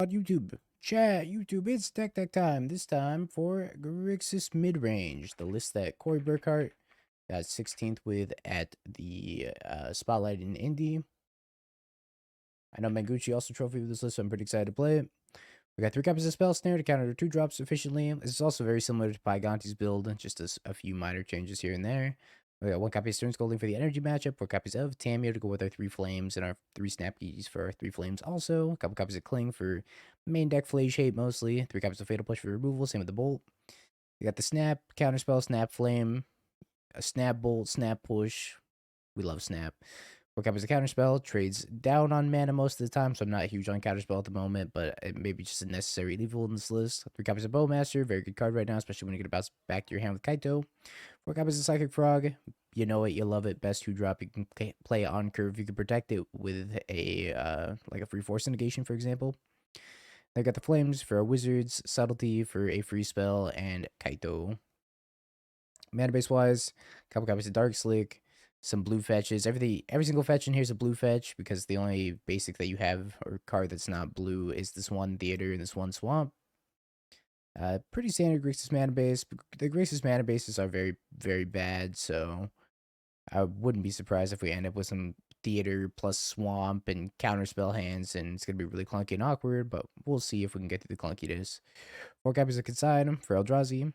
On YouTube. Chat, YouTube, it's Tech time. This time for Grixis Midrange, the list that Corey Burkhart got 16th with at the Spotlight in Indy. I know Manguchi also trophy with this list, so I'm pretty excited to play it. We got 3 copies of Spell Snare to counter 2 drops efficiently. This is also very similar to Pygonti's build, just a few minor changes here and there. We got 1 copy of Stern Scolding for the energy matchup, 4 copies of Tamiyo to go with our 3 flames, and our 3 snap keys for our 3 flames also. A couple copies of Cling for main deck flay shape mostly. 3 copies of Fatal Push for removal, same with the Bolt. We got the Snap, Counterspell, Snap Flame, a Snap Bolt, Snap Push. We love Snap. 4 copies of Counterspell, trades down on mana most of the time, so I'm not huge on Counterspell at the moment, but it may be just a necessary evil in this list. 3 copies of Bowmaster, very good card right now, especially when you get to bounce back to your hand with Kaito. 4 copies of Psychic Frog, you know it, you love it, best 2-drop, you can play on curve, you can protect it with a, like a free Force of Negation, for example. They got the Flames for our Wizards, Subtlety for a free spell, and Kaito. Mana base wise, a couple copies of Darkslick, some blue fetches. Every single fetch in here is a blue fetch because the only basic that you have or card that's not blue is this one Theater and this one Swamp. Pretty standard Grixis mana base. The Grixis mana bases are very, very bad, so I wouldn't be surprised if we end up with some Theater plus Swamp and Counterspell hands, and it's going to be really clunky and awkward, but we'll see if we can get through the clunkiness. 4 copies of Consign for Eldrazi.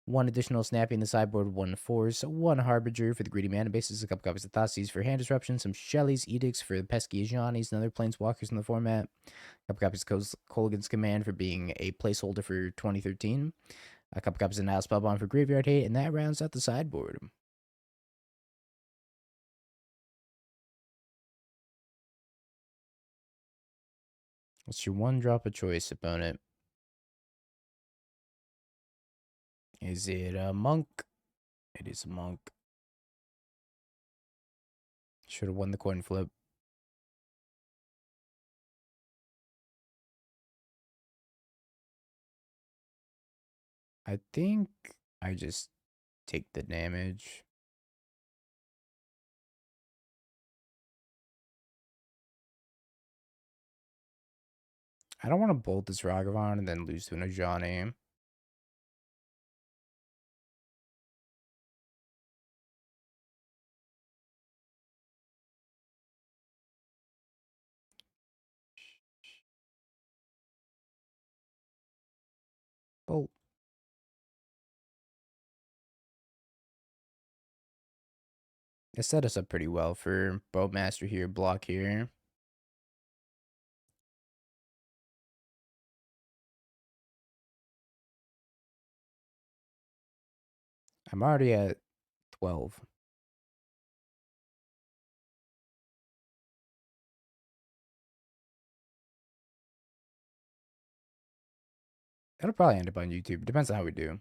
1 additional Snappy in the sideboard, 1 Force, 1 Harbinger for the greedy mana bases, a couple copies of Thoughtseize for hand disruption, some Shelly's Edicts for the pesky Ajani's and other planeswalkers in the format, a couple copies of Kolaghan's Command for being a placeholder for 2013, a couple copies of Nihil Spellbomb for Graveyard Hate, and that rounds out the sideboard. What's your 1 drop of choice, opponent? Is it a monk? It is a monk. Should have won the coin flip. I think I just take the damage. I don't want to bolt this Ragavan and then lose to an Ajani. Bolt. It set us up pretty well for Bowmaster here, block here. I'm already at 12. That'll probably end up on YouTube. Depends on how we do.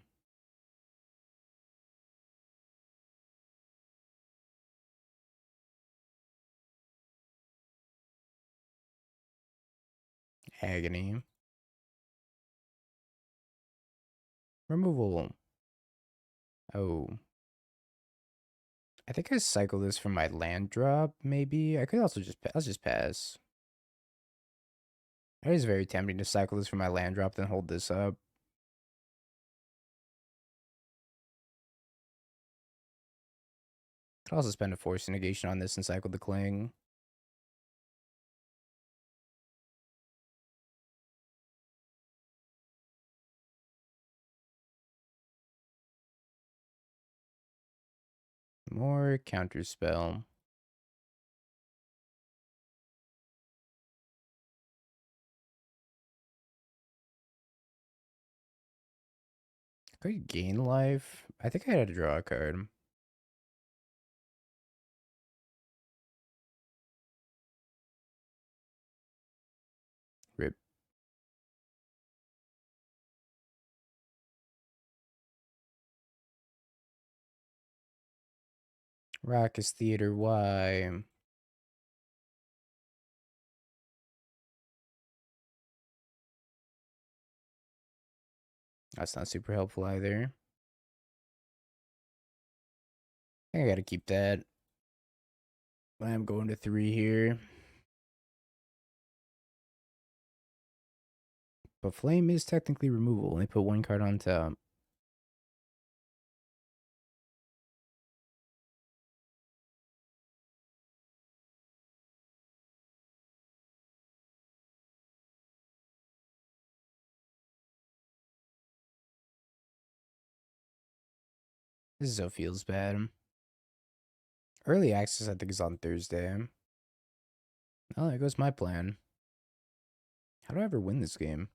Agony. Removal. Oh. I think I cycle this for my land drop, maybe. I could also just, let's just pass. It is very tempting to cycle this for my land drop, then hold this up. Could also spend a Force of Negation on this and cycle the Cling. More Counterspell. Could I gain life? I think I had to draw a card. Rip. Raucous Theater, why? That's not super helpful either. I think I gotta keep that. I'm going to 3 here. But Flame is technically removal. They put one card on top. This so feels bad. Early access, I think, is on Thursday. Oh, there goes my plan. How do I ever win this game?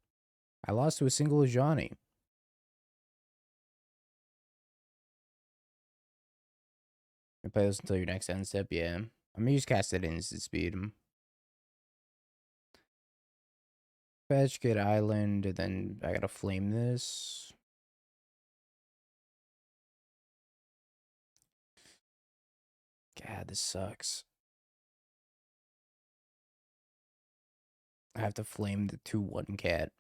I lost to a single Johnny. You play this until your next end step, yeah. I'm gonna use cast at instant speed. Fetch, get island, and then I gotta flame this. God, this sucks. I have to flame the 2/1 cat.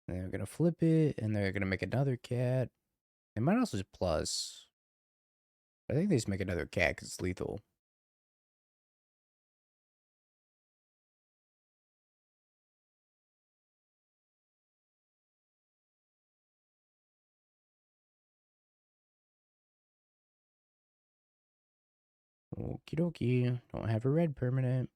And they're gonna flip it, and they're gonna make another cat. They might also just plus. I think they just make another cat because it's lethal. Okie dokie. Don't have a red permanent.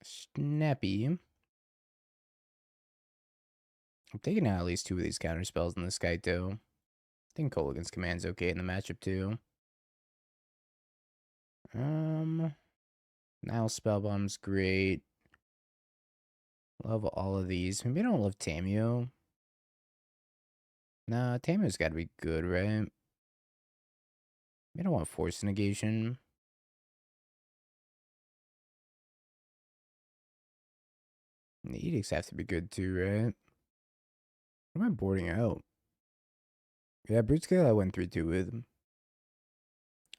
Snappy. I'm taking out at least 2 of these counter spells in this Kaito. I think Kolaghan's command's okay in the matchup too. Nihil Spellbomb's great. Love all of these. Maybe I don't love Tamiyo. Nah, Tamiyo's gotta be good, right? I don't want Force of Negation. And the Edicts have to be good too, right? What am I boarding out? Yeah, Brute Scale I went 3-2 with.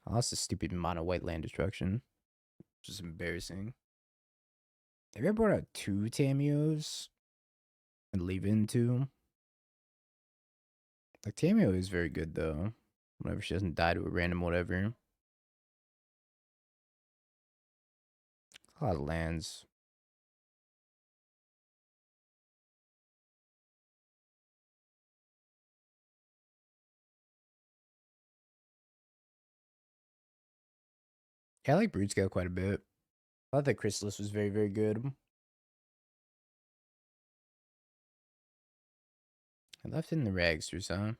I lost a stupid mono white land destruction. Which is embarrassing. Maybe I brought out 2 Tamiyos and leave in 2. Like, Tamiyo is very good though. Whenever she doesn't die to a random whatever. A lot of lands. Yeah, I like Brute Scale quite a bit. I thought that Chrysalis was very, very good. I left in the Ragsters, huh?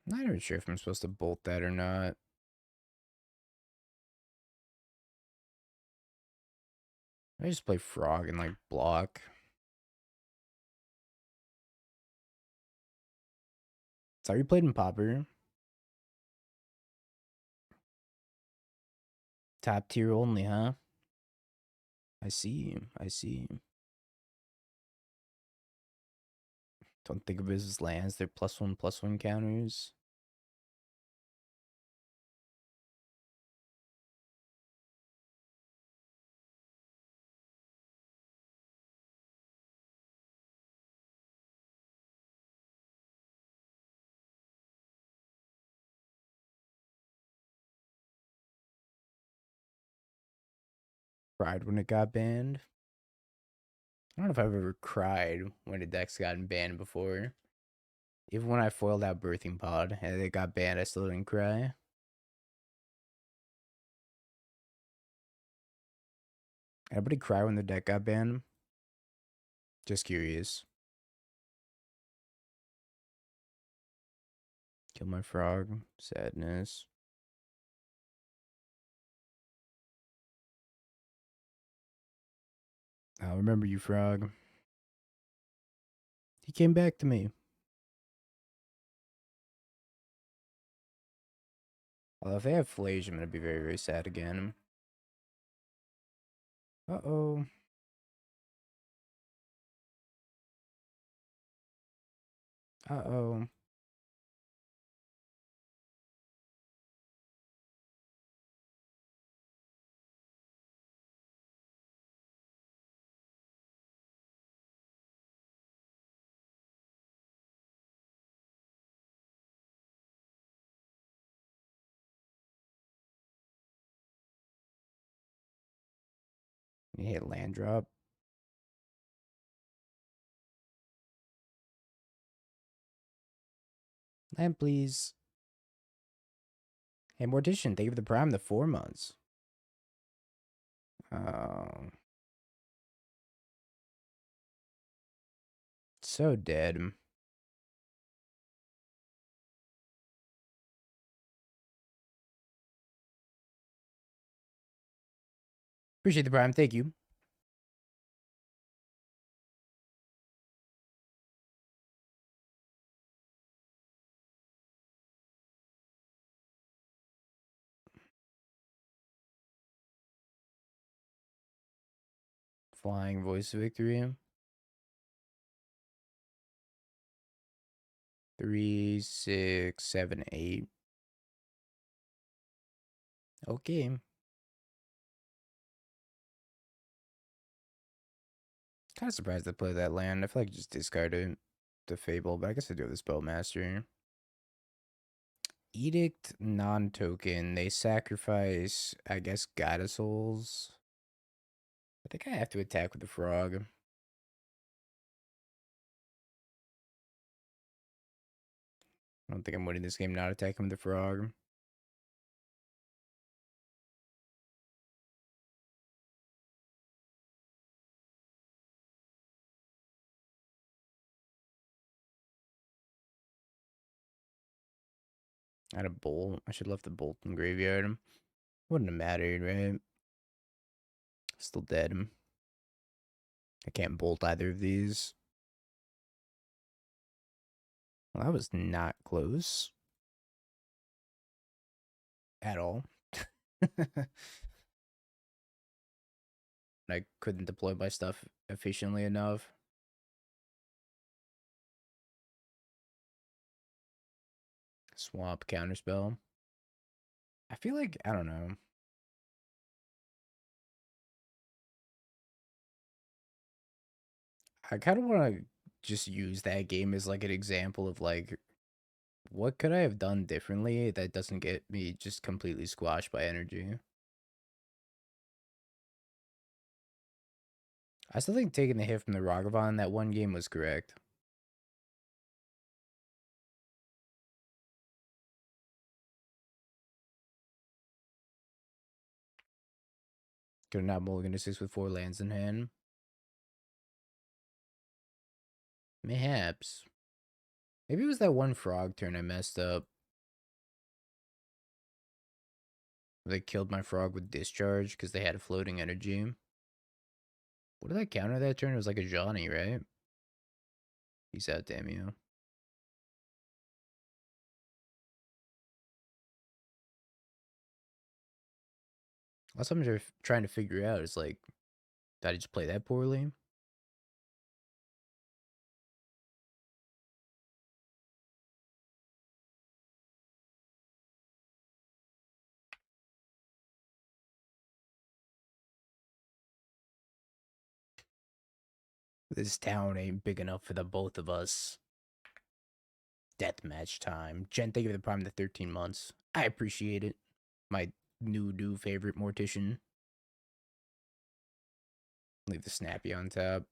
I'm not even sure if I'm supposed to bolt that or not. I just play Frog and like block. Sorry, you played in Popper. Top tier only, huh? I see. I see. Don't think of it as lands. They're +1/+1 counters. Cried when it got banned. I don't know if I've ever cried when a deck's gotten banned before. Even when I foiled out Birthing Pod and it got banned, I still didn't cry. Everybody cry when the deck got banned? Just curious. Kill my frog. Sadness. I'll remember you, frog. He came back to me. Although if they have Flage, I'm gonna be very, very sad again. Uh-oh. Uh-oh. You hit land drop. Land, please. Hey, Mortician, thank you for the prime, the 4 months. Oh. So dead. Appreciate the prime, thank you. Flying Voice of Victory. 3, 6, 7, 8. Okay. Kind of surprised they play that land. I feel like I just discarded the Fable, but I guess I do have the Spellmaster. Edict, non-token. They sacrifice, I guess, Goddess Souls. I think I have to attack with the Frog. I don't think I'm winning this game not attacking with the Frog. I had a Bolt. I should have left the Bolt in graveyard. Wouldn't have mattered, right? Still dead. I can't Bolt either of these. Well, that was not close. At all. I couldn't deploy my stuff efficiently enough. Swamp, Counterspell. I feel like, I don't know. I kind of want to just use that game as like an example of like, what could I have done differently that doesn't get me just completely squashed by energy? I still think taking the hit from the Ragavan in that one game was correct. Could have not mulliganed a 6 with 4 lands in hand. Mayhaps. Maybe it was that one frog turn I messed up. They killed my frog with discharge because they had a floating energy. What did I counter that turn? It was like a Johnny, right? Peace out, Tamiyo. That's what I'm trying to figure out. Is like, did I just play that poorly? This town ain't big enough for the both of us. Deathmatch time. Jen, thank you for the prime the 13 months. I appreciate it. My new favorite mortician. Leave the snappy on top.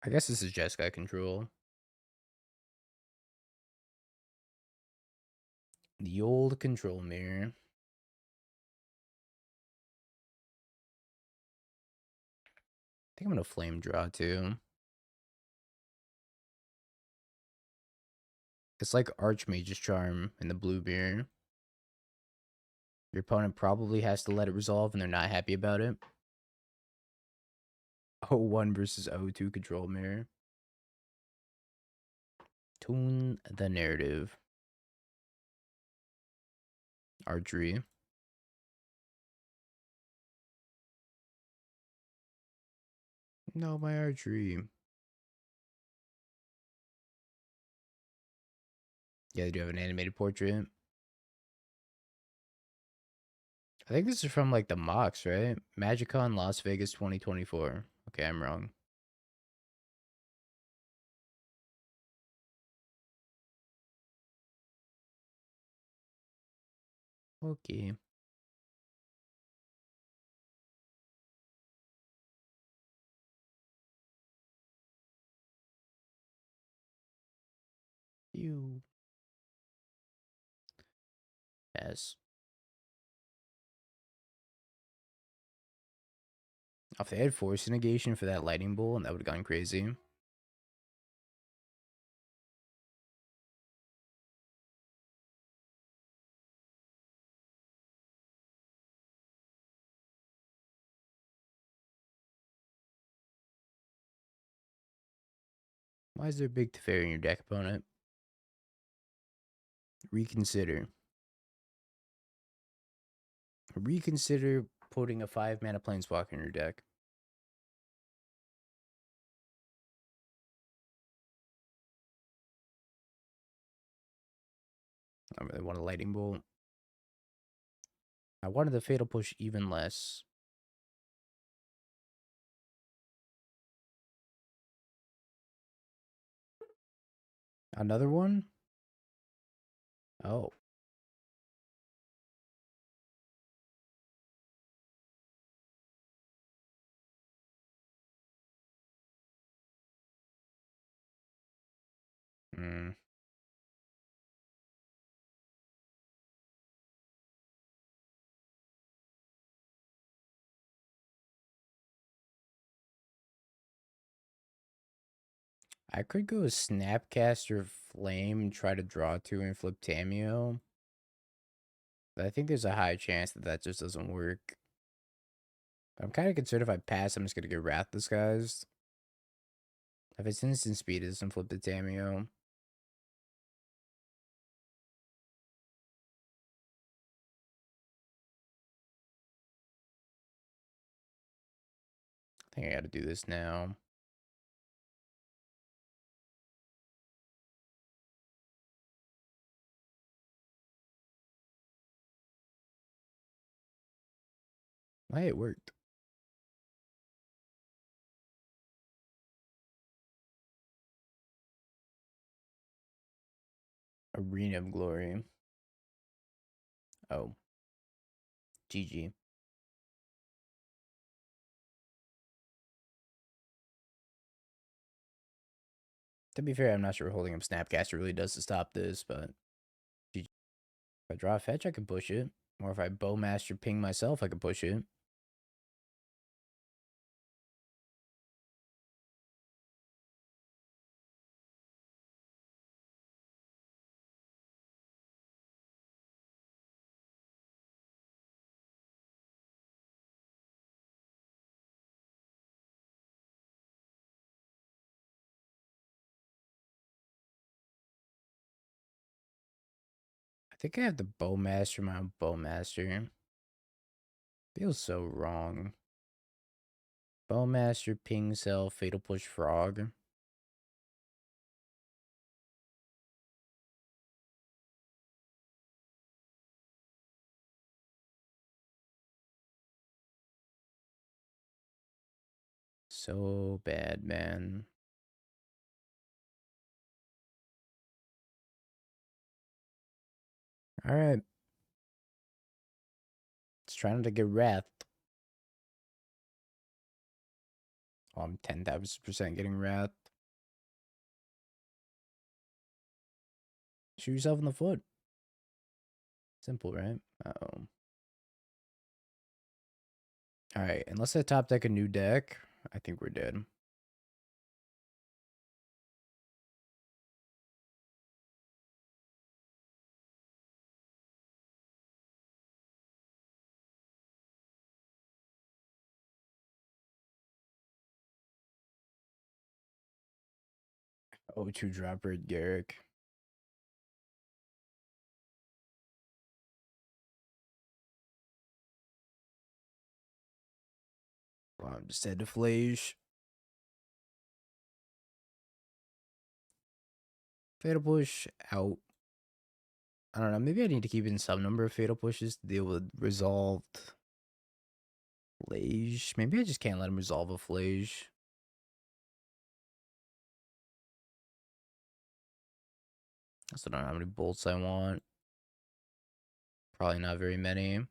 I guess this is Jeskai control. The old control mirror. I think I'm gonna flame draw too. It's like Archmage's Charm in the blue mirror. Your opponent probably has to let it resolve and they're not happy about it. 0-1 versus 0-2 control mirror. Tune the narrative. Archery. No, my archery. Yeah, they do have an animated portrait. I think this is from like the mocks, right? MagicCon Las Vegas 2024. Okay, I'm wrong. Okay. You. Yes. If they had Force of Negation for that Lightning Bolt, that would have gone crazy. Why is there a big Teferi in your deck, opponent? Reconsider. Reconsider putting a 5-mana Planeswalker in your deck. I really want a Lightning Bolt. I wanted the Fatal Push even less. Another one? Oh. Hmm. I could go Snapcaster Flame, try to draw 2 and flip Tamiyo. But I think there's a high chance that that just doesn't work. I'm kind of concerned if I pass, I'm just going to get Wrath Disguised. If it's instant speed, it doesn't flip the Tamiyo. I think I got to do this now. Hey, it worked. Arena of Glory. Oh. GG. To be fair, I'm not sure what holding up Snapcaster really does to stop this, but GG. If I draw a fetch, I can push it. Or if I Bowmaster ping myself, I can push it. I think I have the Bowmaster, my own Bowmaster. Feels so wrong. Bowmaster, ping self, fatal push frog. So bad, man. Alright. It's trying to get Wrath. Oh, I'm 10,000% getting Wrath. Shoot yourself in the foot. Simple, right? Uh-oh. Alright, unless I top deck a new deck, I think we're dead. Oh, 2 dropper Garrick. Well, I'm just head to Flage. Fatal Push out. I don't know. Maybe I need to keep in some number of Fatal Pushes to deal with Resolved Flage. Maybe I just can't let him resolve a Flage. I still don't know how many bolts I want. Probably not very many.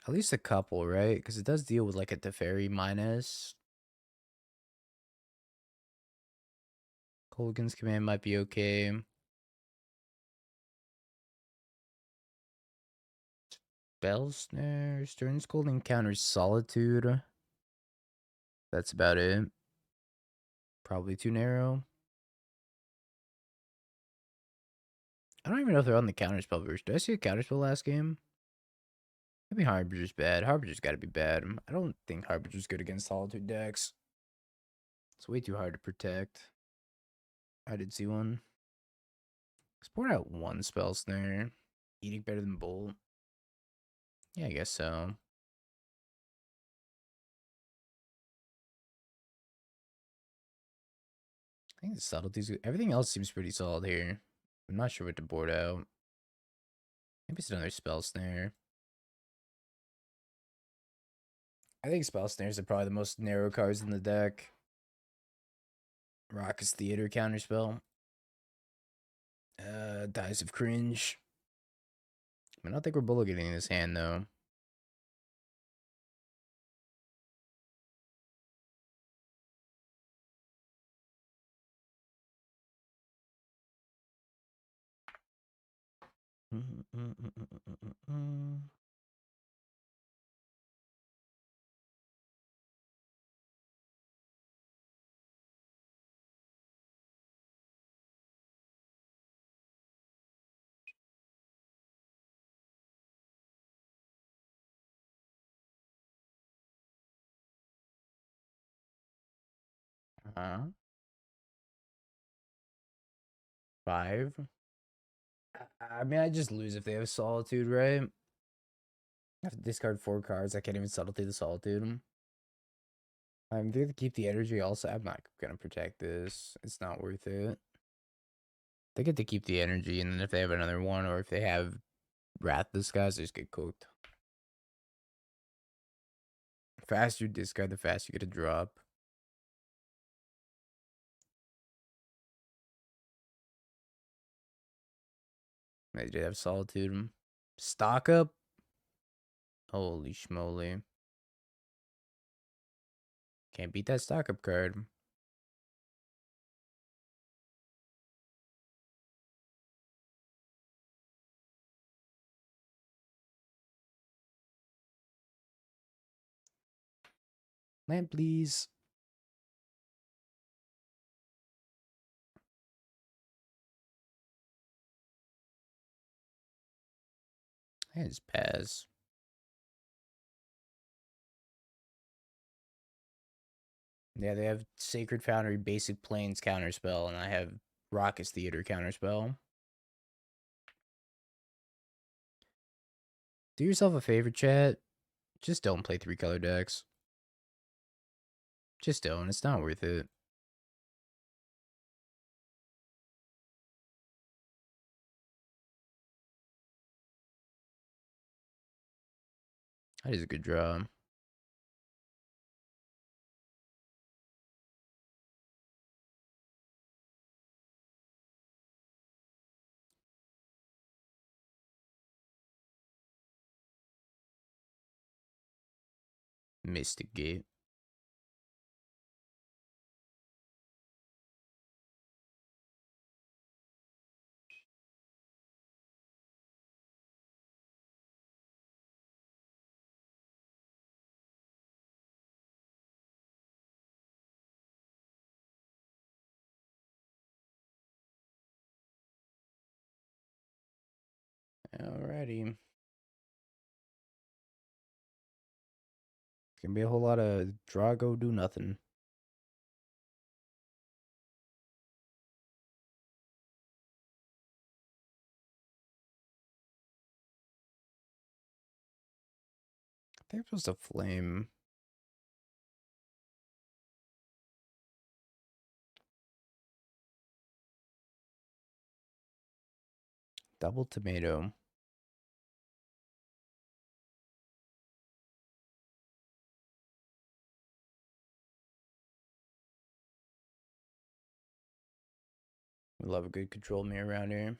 At least a couple, right? Because it does deal with like a Teferi minus. Kolaghan's command might be okay. Spell Snare. Stern Scolding counters Solitude. That's about it. Probably too narrow. I don't even know if they're on the Counterspell version. Did I see a Counterspell last game? Maybe Harbinger's bad. Harbinger's got to be bad. I don't think Harbinger's good against Solitude decks. It's way too hard to protect. I did see one. Let's pour out one Spell Snare. Edict better than Bolt. Yeah, I guess so. I think the Subtlety's good. Everything else seems pretty solid here. I'm not sure what to board out. Maybe it's another Spell Snare. I think Spell Snares are probably the most narrow cards in the deck. Raucous Theater counterspell. Dice of Cringe. I don't think we're bullet-getting in this hand, though. Uh-huh. 5. I mean, I just lose if they have Solitude, right? I have to discard 4 cards. I can't even Subtlety the Solitude. I'm there to keep the energy also. I'm not going to protect this. It's not worth it. They get to keep the energy, and then if they have another one, or if they have Wrath Disguise, they just get cooked. The faster you discard, the faster you get a drop. They did have Solitude. Stock up? Holy schmoly. Can't beat that stock up card. Land, please. I just pass. Yeah, they have Sacred Foundry, Basic Plains counterspell, and I have Raucous Theater counterspell. Do yourself a favor, chat. Just don't play 3-color decks. Just don't. It's not worth it. That is a good draw. Mystic Gate. Alrighty. It's gonna be a whole lot of Drago do nothing. I think I'm supposed to flame. Double tomato. We love a good control mirror around here.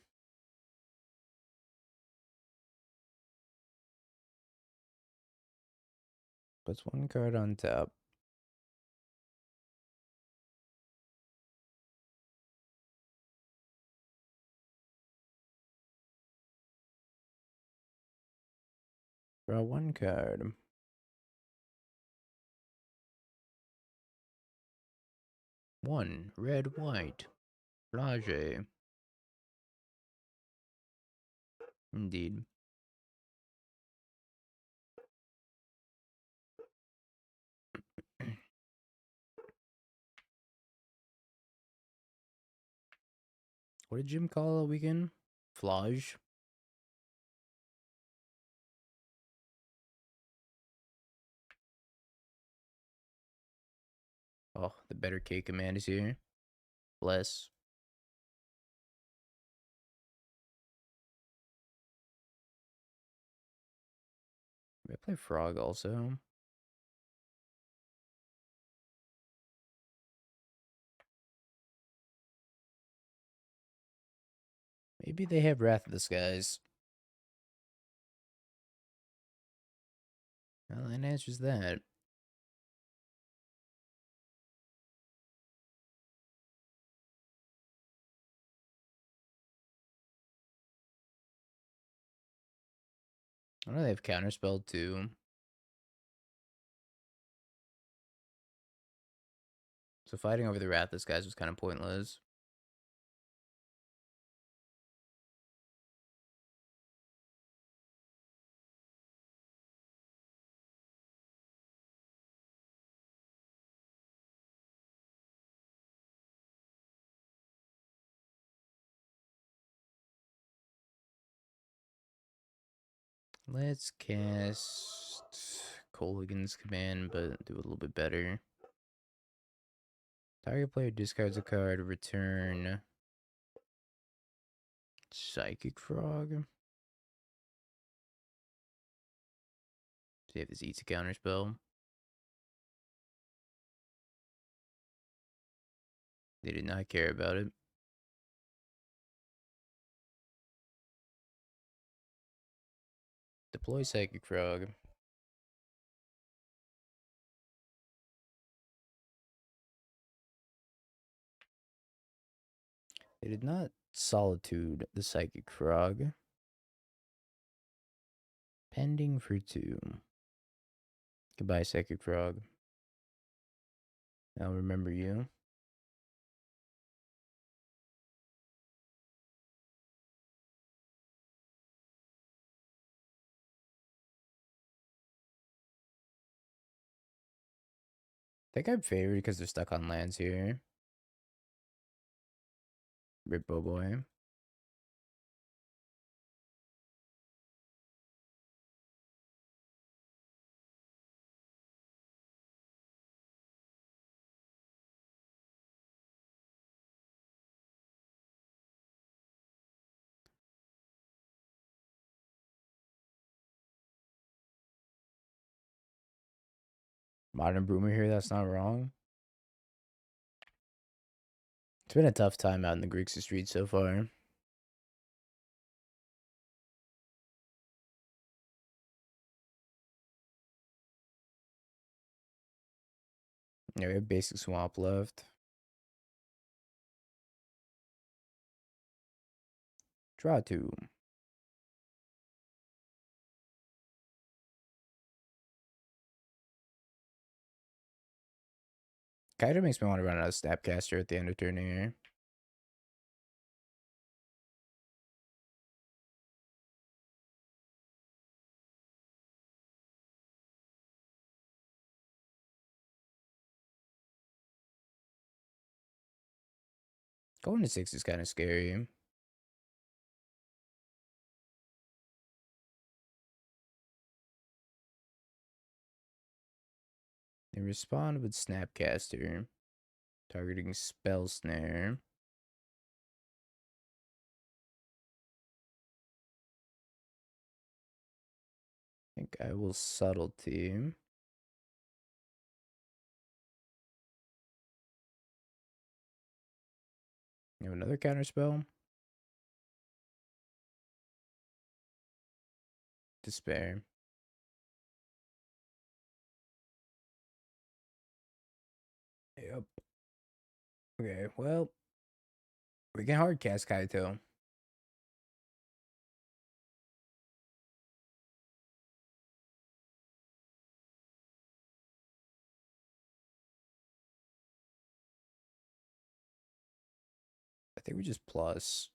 Puts one card on top. Draw one card. One, red, white. Blage. Indeed. What did Jim call a weekend? Flage. Oh, the better K command is here. Bless. I play Frog also. Maybe they have Wrath of the Skies. Well, that answers that. I know they have Counterspell too. So fighting over the Wrath of the Skies was kind of pointless. Let's cast Kolaghan's command, but do a little bit better. Target player discards a card, return Psychic Frog. See if this eats a counterspell. They did not care about it. Deploy Psychic Frog. They did not Solitude the Psychic Frog. Pending for 2. Goodbye, Psychic Frog. I'll remember you. I think I'm favored because they're stuck on lands here. Rip Boy. Modern Boomer here, that's not wrong. It's been a tough time out in the Grixis street so far. Yeah, we have basic swamp left. Draw 2. Kaito makes me want to run out of Snapcaster at the end of turn here. Going to 6 is kind of scary. They respond with Snapcaster, targeting Spell Snare. think I will Subtlety. You have another Counterspell. Despair. Yep. Okay, well, we can hardcast Kaito. I think we just plus.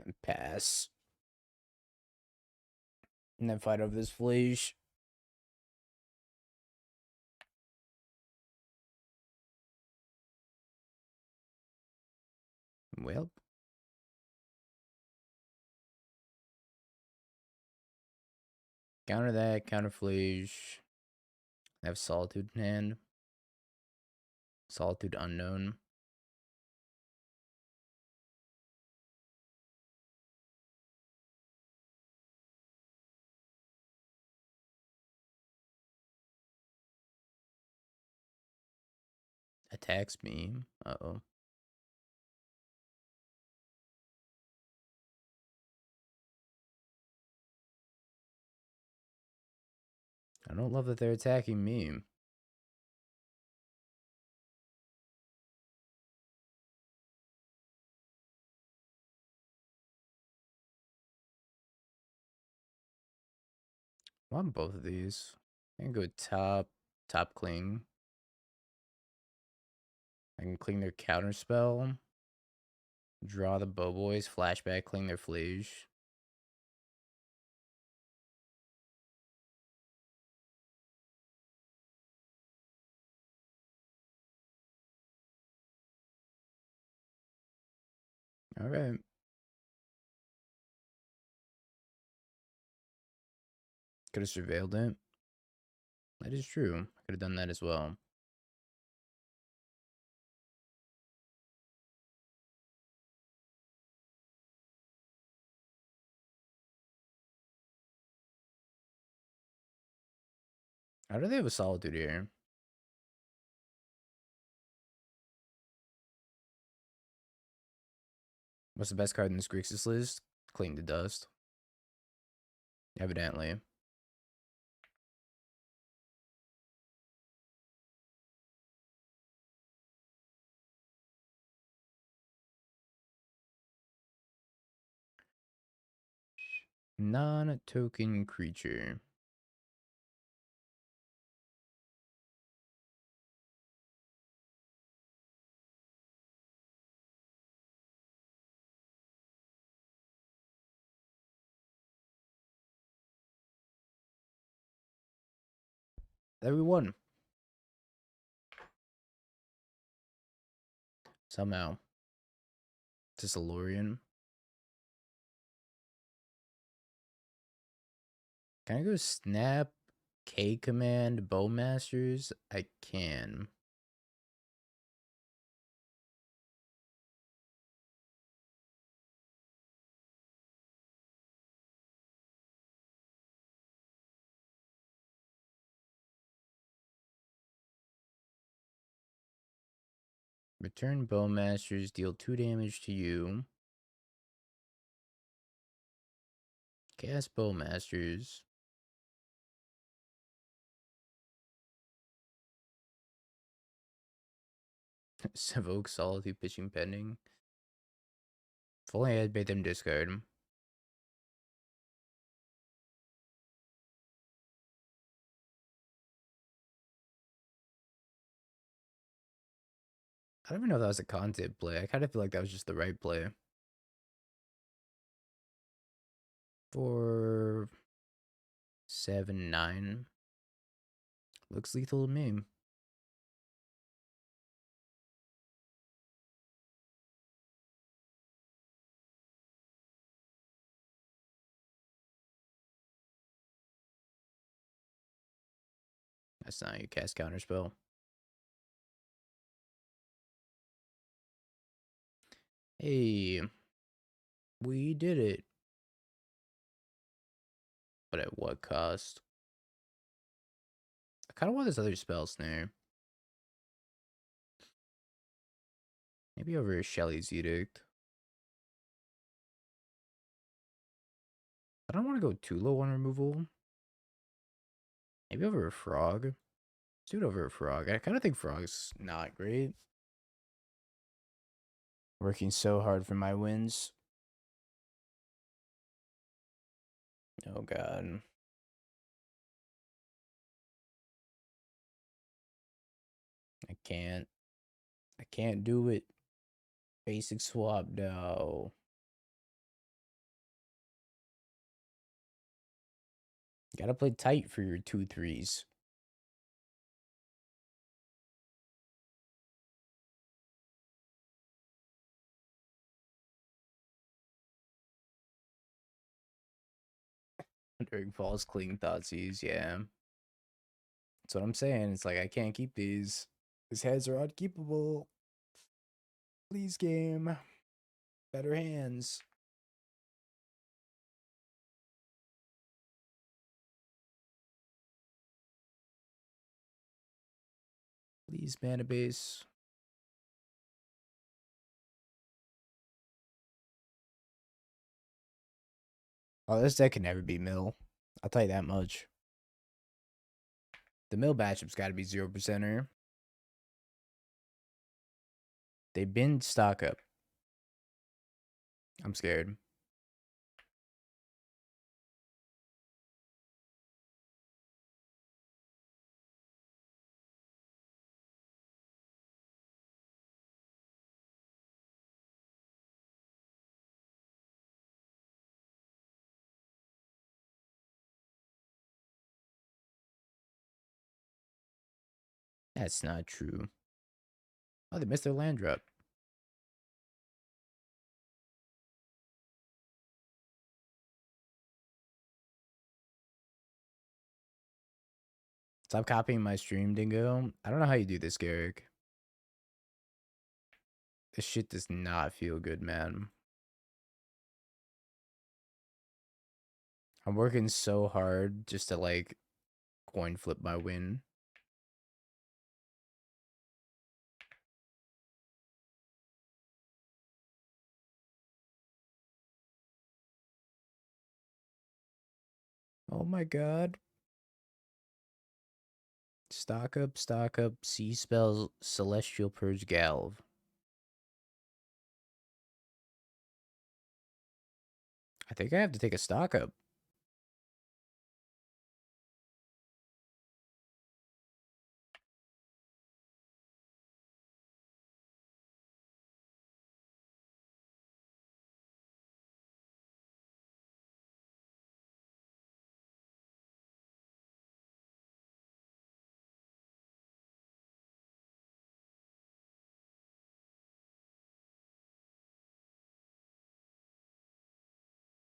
And pass. And then fight over this Fleege. Well. Counter that, counter Fleege. I have Solitude in hand. Solitude unknown. Attacks me. Uh-oh. I don't love that they're attacking me. I want both of these. I can go top cling. I can cling their counterspell. Draw the Bowboys, flashback, cling their Fleege. Alright. Could have surveilled it. That is true. I could have done that as well. How do they have a Solitude here? What's the best card in this Grixis list? Cling to Dust. Evidently. Non-token creature. There we won. Somehow. Tissalorian. Can I go Snap, K Command, Bowmasters? I can. Return Bowmasters, deal 2 damage to you. Cast Bowmasters. Evoke Solitude, pitching pending. If only I had made them discard. I don't even know if that was a content play. I kind of feel like that was just the right play. For 7-9. Looks lethal to me. That's not you cast Counterspell. Hey, we did it. but at what cost? I kind of want this other Spell Snare. Maybe over Shelly's Edict. I don't want to go too low on removal. Maybe over a Frog. Let's do it over a Frog. I kind of think Frog's not great. Working so hard for my wins. Oh, God. I can't. I can't do it. Basic swap, no. Gotta play tight for your 2/3s. During falls, clean Thoughtseize, yeah. That's what I'm saying. It's like I can't keep these. These heads are unkeepable. Please, game. Better hands. Please, mana base. Oh, this deck can never be mill. I'll tell you that much. The mill matchup's got to be 0%er. They bin stock up. I'm scared. That's not true. Oh, they missed their land drop. Stop copying my stream, Dingo. I don't know how you do this, Garrick. This shit does not feel good, man. I'm working so hard just to, like, coin flip my win. Oh my god. Stock up, sea spells, Celestial Purge Galv. I think I have to take a stock up.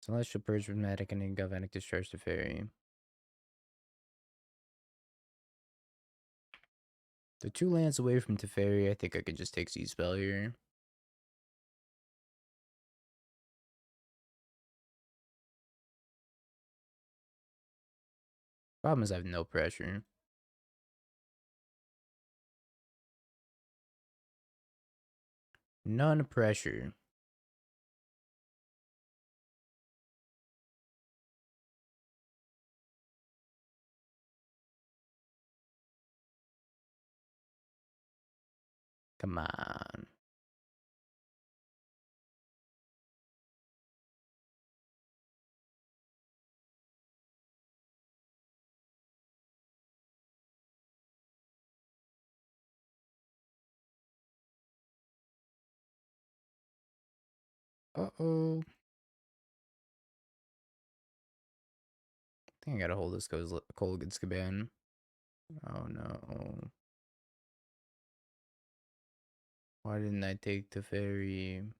Celestial Purge with Magic and Galvanic Discharge to Fairy. The 2 lands away from Teferi, I think I could just take Sea Spell here. Problem is I have no pressure. None pressure. Come on. Uh-oh. I think I gotta hold this Kolaghan Caban. Oh no. Why didn't I take Teferi?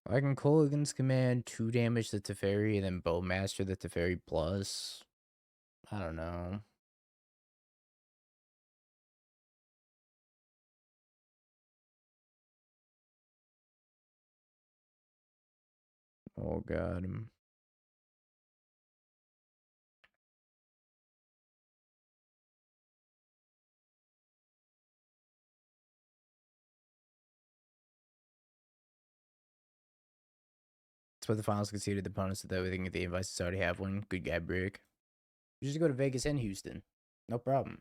I can Kolaghan's command 2 damage the Teferi and then Bowmaster the Teferi plus. I don't know. Oh god. That's what the finals conceded the opponents that everything the invites already have one. Good guy break. You just go to Vegas and Houston. No problem.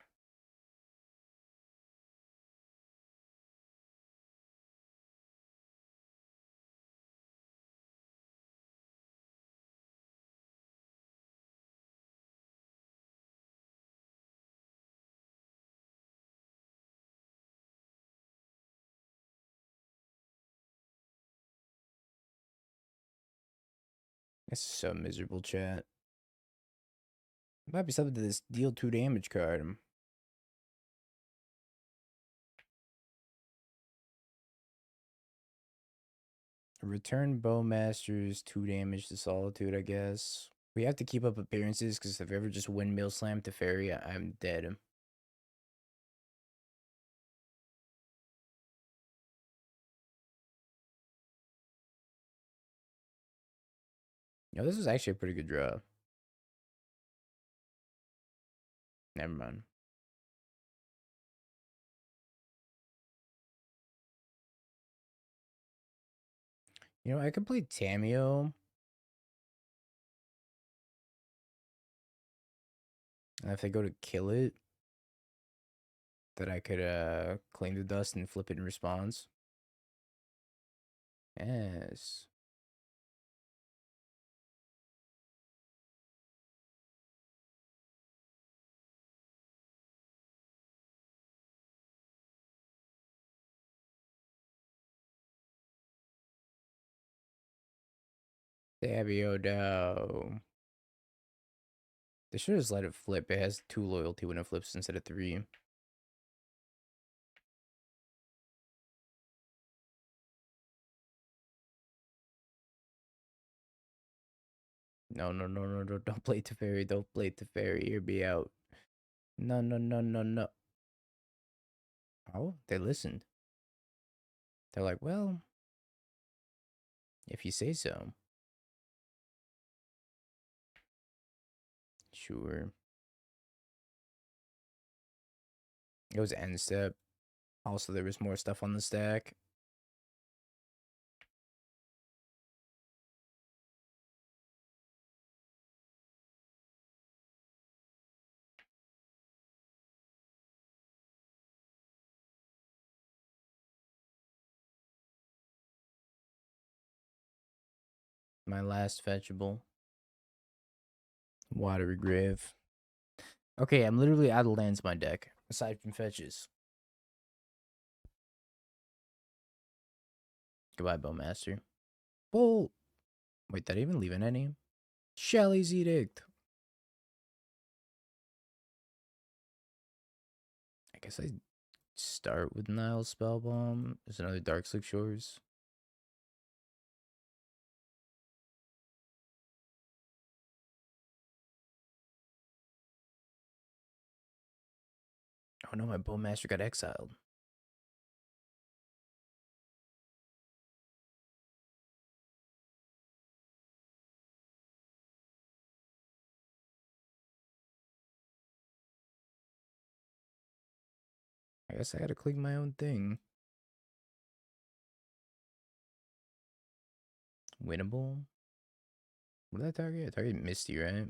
This is so miserable, chat. Might be something to this deal 2 damage card. Return Bowmasters 2 damage to Solitude, I guess. We have to keep up appearances because if I ever just windmill slam to Fairy, I'm dead. Yo, this is actually a pretty good draw. Never mind. You know, I could play Tamiyo. And if they go to kill it, that I could claim the dust and flip it in response. Yes. Tamiyo down. They should just let it flip. It has 2 loyalty when it flips instead of 3. No, no, no, no, no. Don't play Teferi. Don't play Teferi. Hear me out. No, no, no, no, no. Oh, they listened. They're like, well, if you say so. Sure. It was end step. Also, there was more stuff on the stack. My last fetchable. Watery Grave. Okay, I'm literally out of lands in my deck, aside from fetches. Goodbye, Bowmaster. Bull. Wait, did I even leave in any? Shelly's Edict. I guess I start with Nihil Spellbomb. There's another Darkslick Shores. Oh no, my Bowmaster got exiled. I guess I gotta click my own thing. Winnable? What did I target? I targeted Misty, right?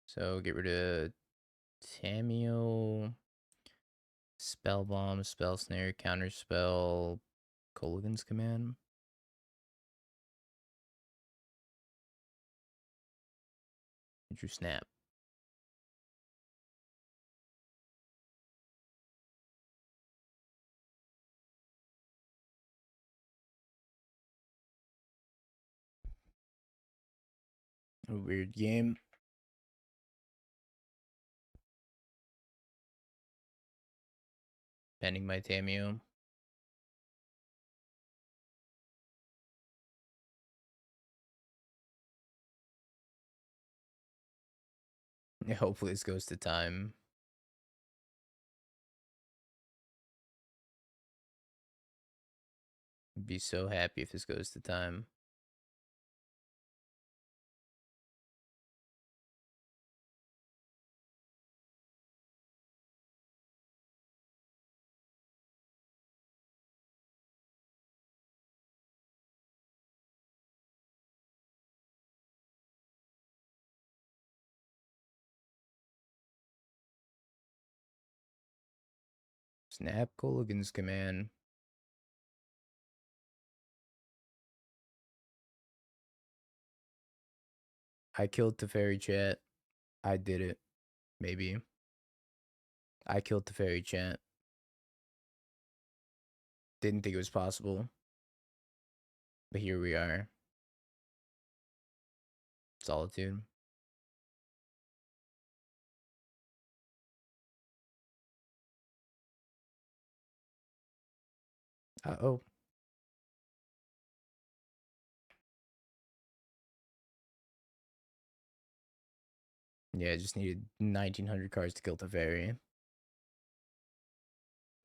So get rid of Tamiyo, Spellbomb, Spell Snare, Counterspell, Kolaghan's command. Drew Snap. A weird game. Pending my Tamiyo. Yeah, hopefully this goes to time. I'd be so happy if this goes to time. Snap Kolaghan's command. I killed Teferi chat. I did it. Maybe. I killed Teferi chat. Didn't think it was possible. But here we are. Solitude. Uh-oh. Yeah, I just needed 1900 cards to kill Teferi.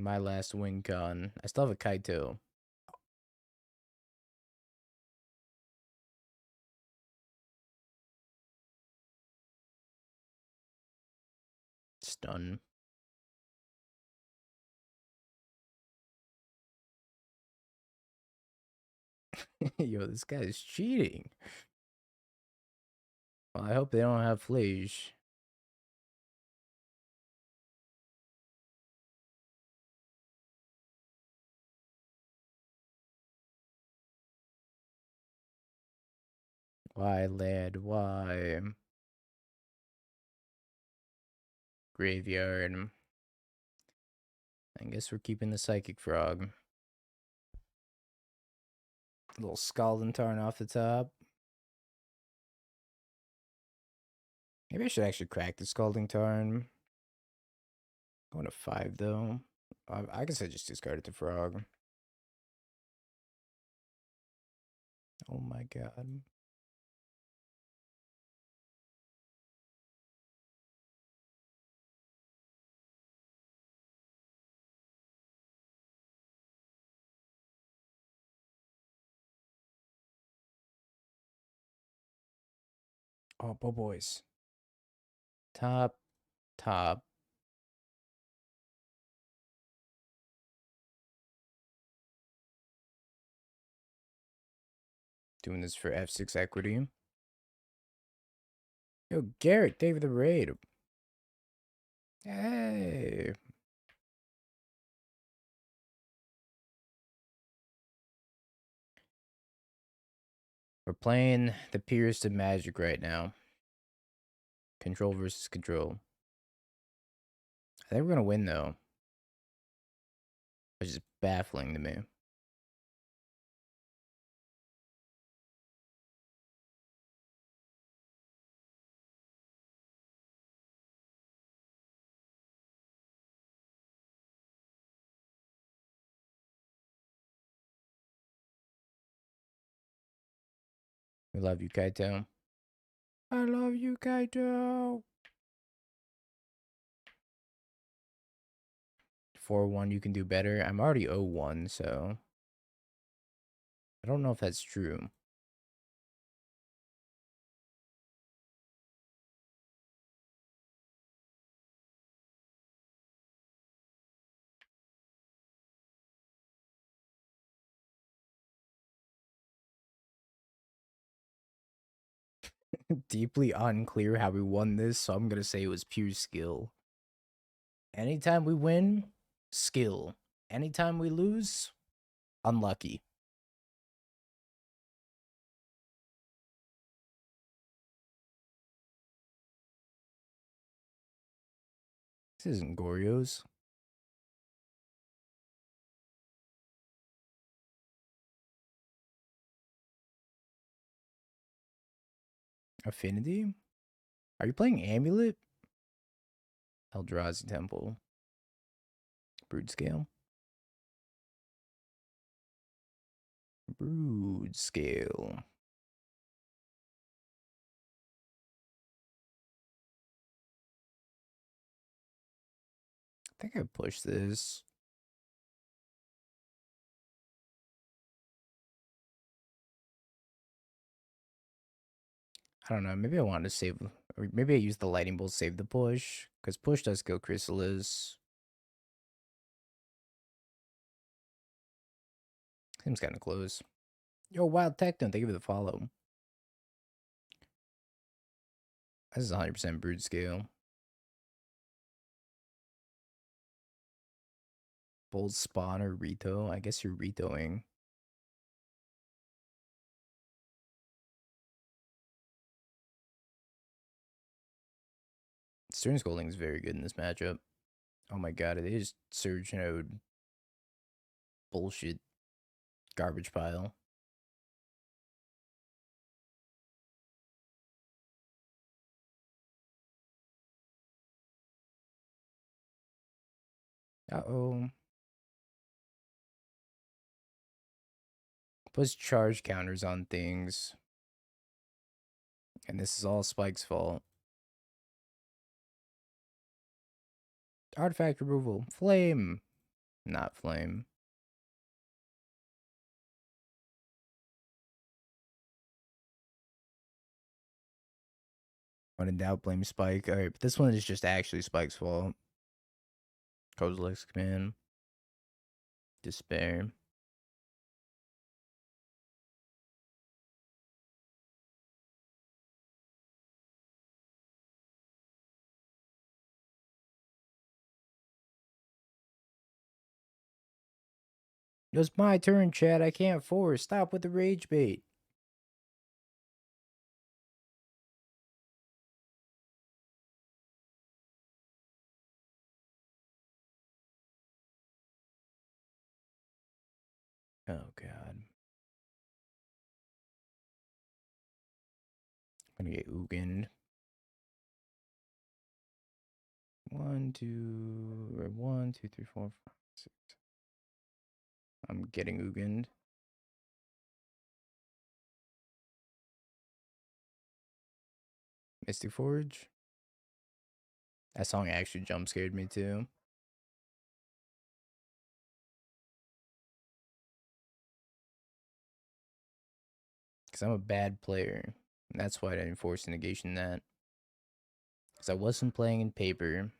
My last win con. I still have a Kaito. Stun. Yo, this guy's cheating. Well, I hope they don't have Flash. Why, lad? Why? Graveyard. I guess we're keeping the Psychic Frog. A little Scalding Tarn off the top. Maybe I should actually crack the Scalding Tarn. Going to 5, though. I guess I just discarded the Frog. Oh my god. Oh, boys. Top. Doing this for F6 equity. Yo, Garrett, David the Raid. Hey. We're playing the Purest of Magic right now. Control versus control. I think we're going to win, though. Which is baffling to me. We love you, Kaito. I love you, Kaito. 4-1, you can do better. I'm already 0-1, so I don't know if that's true. Deeply unclear how we won this, so I'm going to say it was pure skill. Anytime we win, skill. Anytime we lose, unlucky. This isn't Goryo's. Affinity? Are you playing Amulet? Eldrazi Temple. Brood Scale. Brood Scale. think I push this. I don't know. Maybe I wanted to save, or maybe I use the lightning bolt to save the push, because push does kill Chrysalis. Seems kind of close. Yo, Wild Techno, thank you for the follow. This is 100% brood scale. Bold spawn or Rito. I guess you're Ritoing. Stern Scolding is very good in this matchup. Oh my god, they just surge out bullshit garbage pile. Uh-oh. Puts charge counters on things. And this is all Spike's fault. Artifact removal. Flame. Not flame. When in doubt, blame Spike. Alright, but this one is just actually Spike's fault. Kozilek's command. Despair. It was my turn, Chad. I can't force. Stop with the rage bait. Oh, God. I'm gonna get Ugin. 1, 2, or 1, 2, 3, 4, 5, 6. I'm getting Ugin. Mystic Forge. That song actually jump scared me too. Because I'm a bad player. And that's why I didn't force negation that. Because I wasn't playing in paper.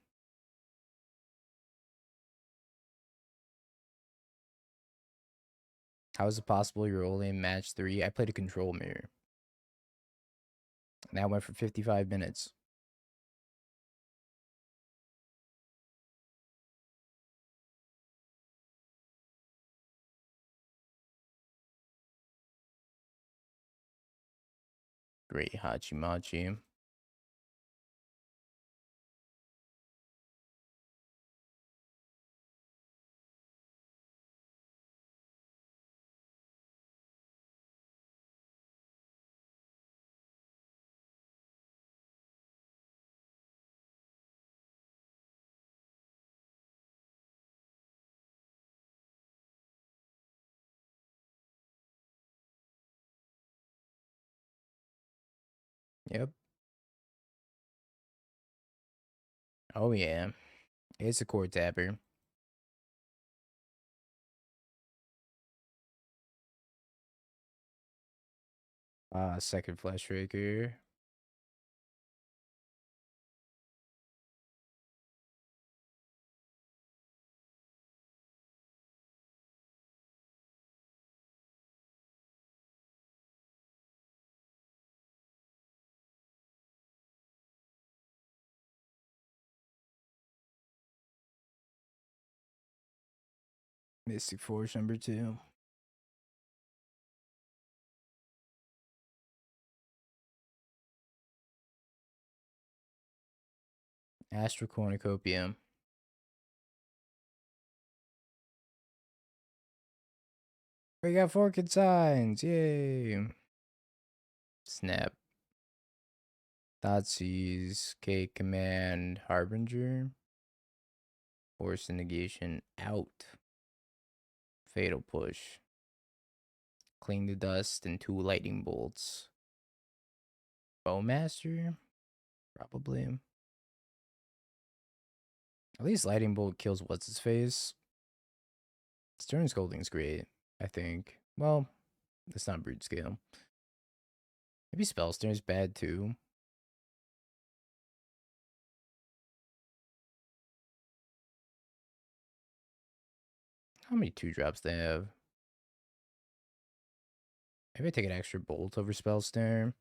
How is it possible you're only in match 3? I played a control mirror. And that went for 55 minutes. Great Hachimachi. Yep. Oh yeah. It's a core tapper. Second Flash Raker. Mystic Force number 2. Astral Cornucopia. We got 4 consigns. Yay. Snap. Thoughtseize. K command. Harbinger. Force of Negation out. Fatal Push. Cling the dust and 2 lightning bolts. Bowmaster? Probably. At least Lightning Bolt kills what's his face. Stern Scolding's great, I think. Well, it's not brute scale. Maybe Spell Snare's bad too. How many 2-drops they have? Maybe I take an extra bolt over Spell Snare.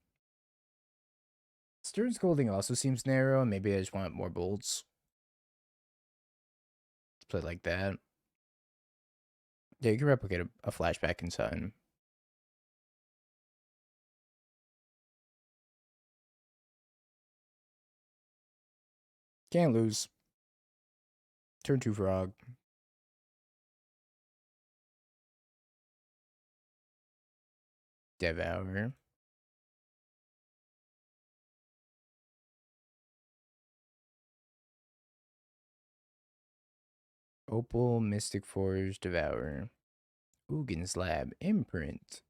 Stern Scolding also seems narrow. Maybe I just want more bolts. Let's play it like that. Yeah, you can replicate a flashback Consign. Can't lose. Turn 2 Frog. Devour. Opal, Mystic Forge, Devour. Ugin's Lab, Imprint.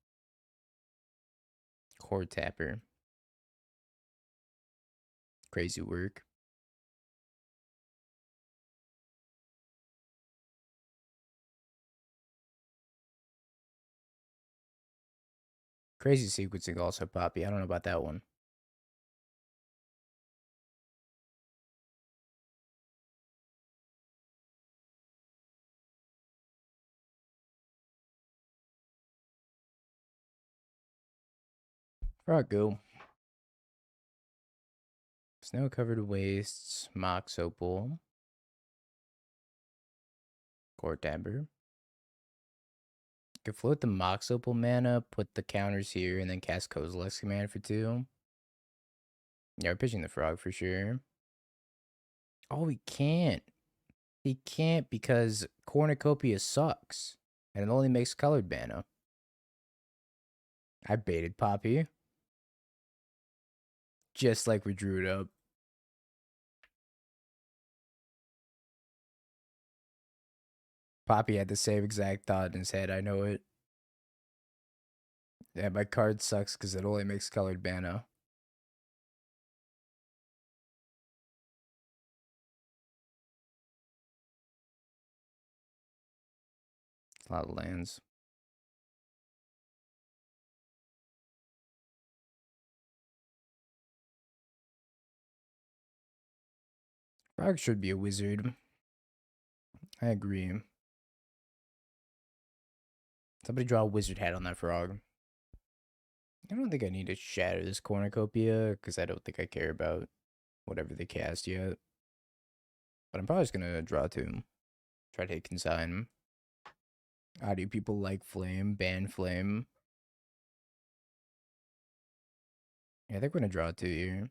Core Tapper. Crazy work. Crazy sequencing also, Poppy. I don't know about that one. Frog go. Snow-covered wastes, Mox Opal. Core Tapper. Could float the Mox Opal mana, put the counters here, and then cast Kozilek's Command for 2. Yeah, we're pitching the Frog for sure. Oh, he can't. He can't because Cornucopia sucks. And it only makes colored mana. I baited Poppy. Just like we drew it up. Poppy had the same exact thought in his head, I know it. Yeah, my card sucks because it only makes colored mana. A lot of lands. Frog should be a wizard. I agree. Somebody draw a wizard hat on that frog. I don't think I need to shatter this cornucopia because I don't think I care about whatever they cast yet. But I'm probably just going to draw 2. Try to hit Consign. How do people like Flame? Ban Flame. Yeah, I think we're going to draw 2 here.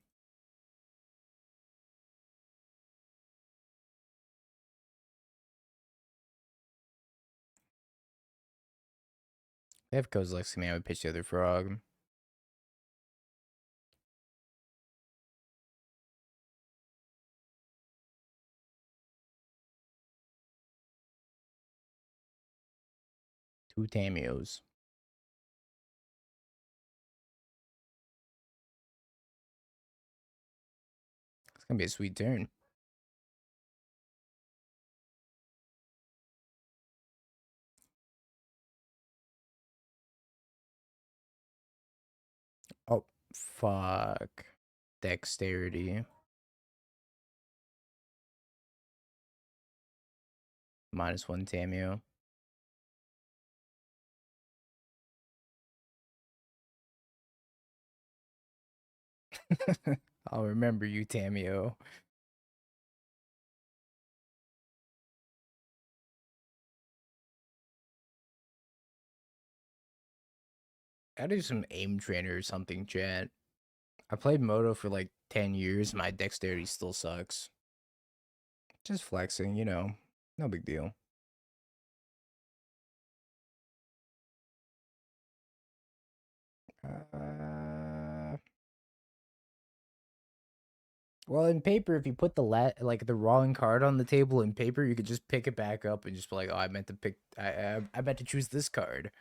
They have Kozilek's Command, I would pitch the other frog. Two Tamiyos. It's going to be a sweet turn. Oh, fuck. Dexterity. -1 Tamiyo. I'll remember you, Tamiyo. I do some aim trainer or something, chat. I played Moto for like 10 years. My dexterity still sucks. Just flexing, you know. No big deal. Well, in paper, if you put the wrong card on the table in paper, you could just pick it back up and just be like, "Oh, I meant to pick. I meant to choose this card."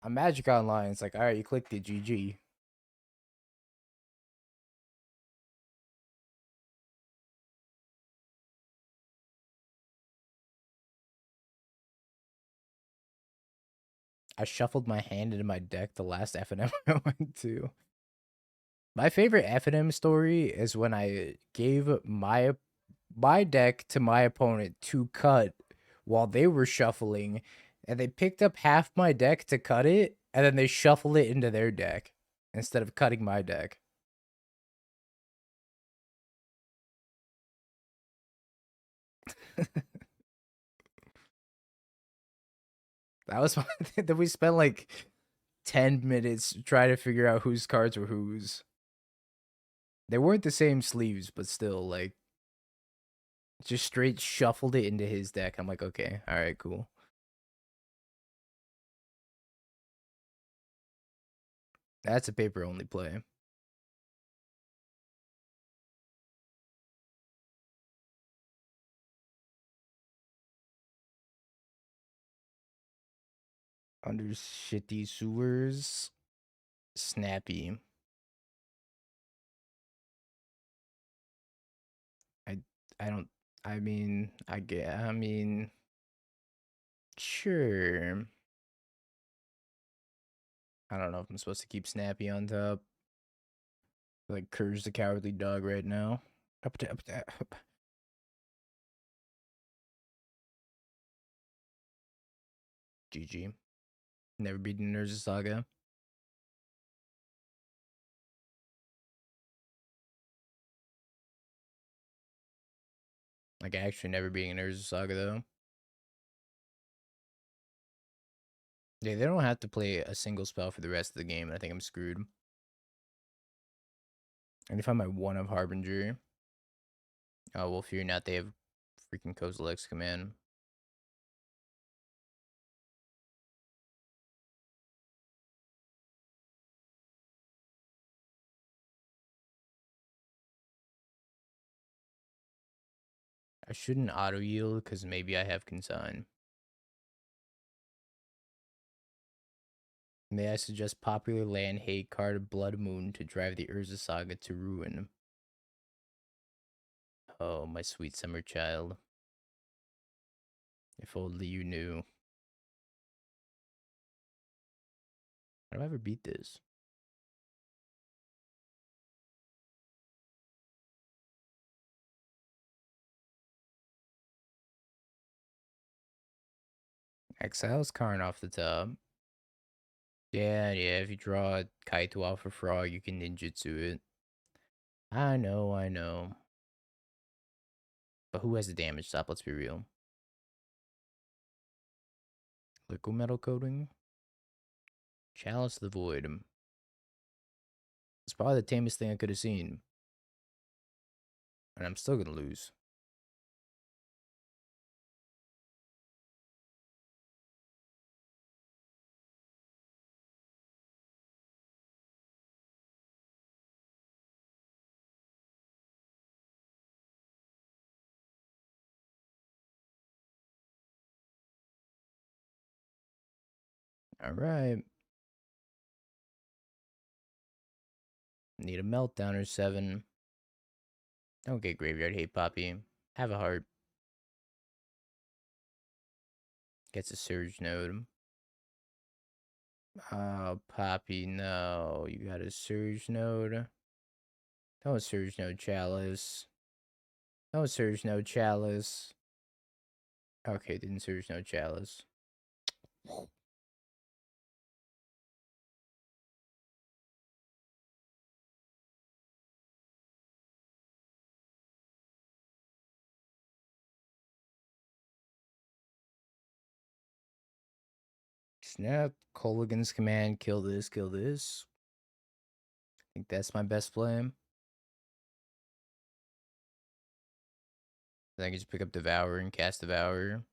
On Magic Online, it's like, "All right, you clicked it, GG." I shuffled my hand into my deck the last FNM I went to. My favorite FNM story is when I gave my deck to my opponent to cut while they were shuffling, and they picked up half my deck to cut it, and then they shuffled it into their deck instead of cutting my deck. That was my that we spent like 10 minutes trying to figure out whose cards were whose. They weren't the same sleeves, but still, like, just straight shuffled it into his deck. I'm like, okay, all right, cool. That's a paper only play. Undercity Sewers. Snappy. I I don't I mean I mean sure. I don't know if I'm supposed to keep Snappy on top. Like Courage the Cowardly Dog right now. Up. GG. Never beaten Urza Saga. Like actually never beating Urza Saga though. Yeah, they don't have to play a single spell for the rest of the game. I think I'm screwed. And if I'm at one of Harbinger. Oh well, fear not. They have freaking Kozilek's command. I shouldn't auto yield because maybe I have Consign. May I suggest popular land hate card Blood Moon to drive the Urza Saga to ruin? Oh, my sweet summer child. If only you knew. How do I ever beat this? Exiles Karn off the top. Yeah, if you draw a Kaito off a frog, you can ninjutsu it. I know. But who has the damage stop? Let's be real. Liquid metal coating? Chalice the Void. It's probably the tamest thing I could have seen. And I'm still gonna lose. Alright. Need a meltdown or 7. Don't get graveyard hate, Poppy. Have a heart. Gets a surge node. Oh, Poppy, no. You got a surge node. Don't surge node chalice. Don't surge node chalice. Okay, didn't surge node chalice. Snap. Kolaghan's command. Kill this, kill this. I think that's my best play. Then I can just pick up Devour and cast Devour.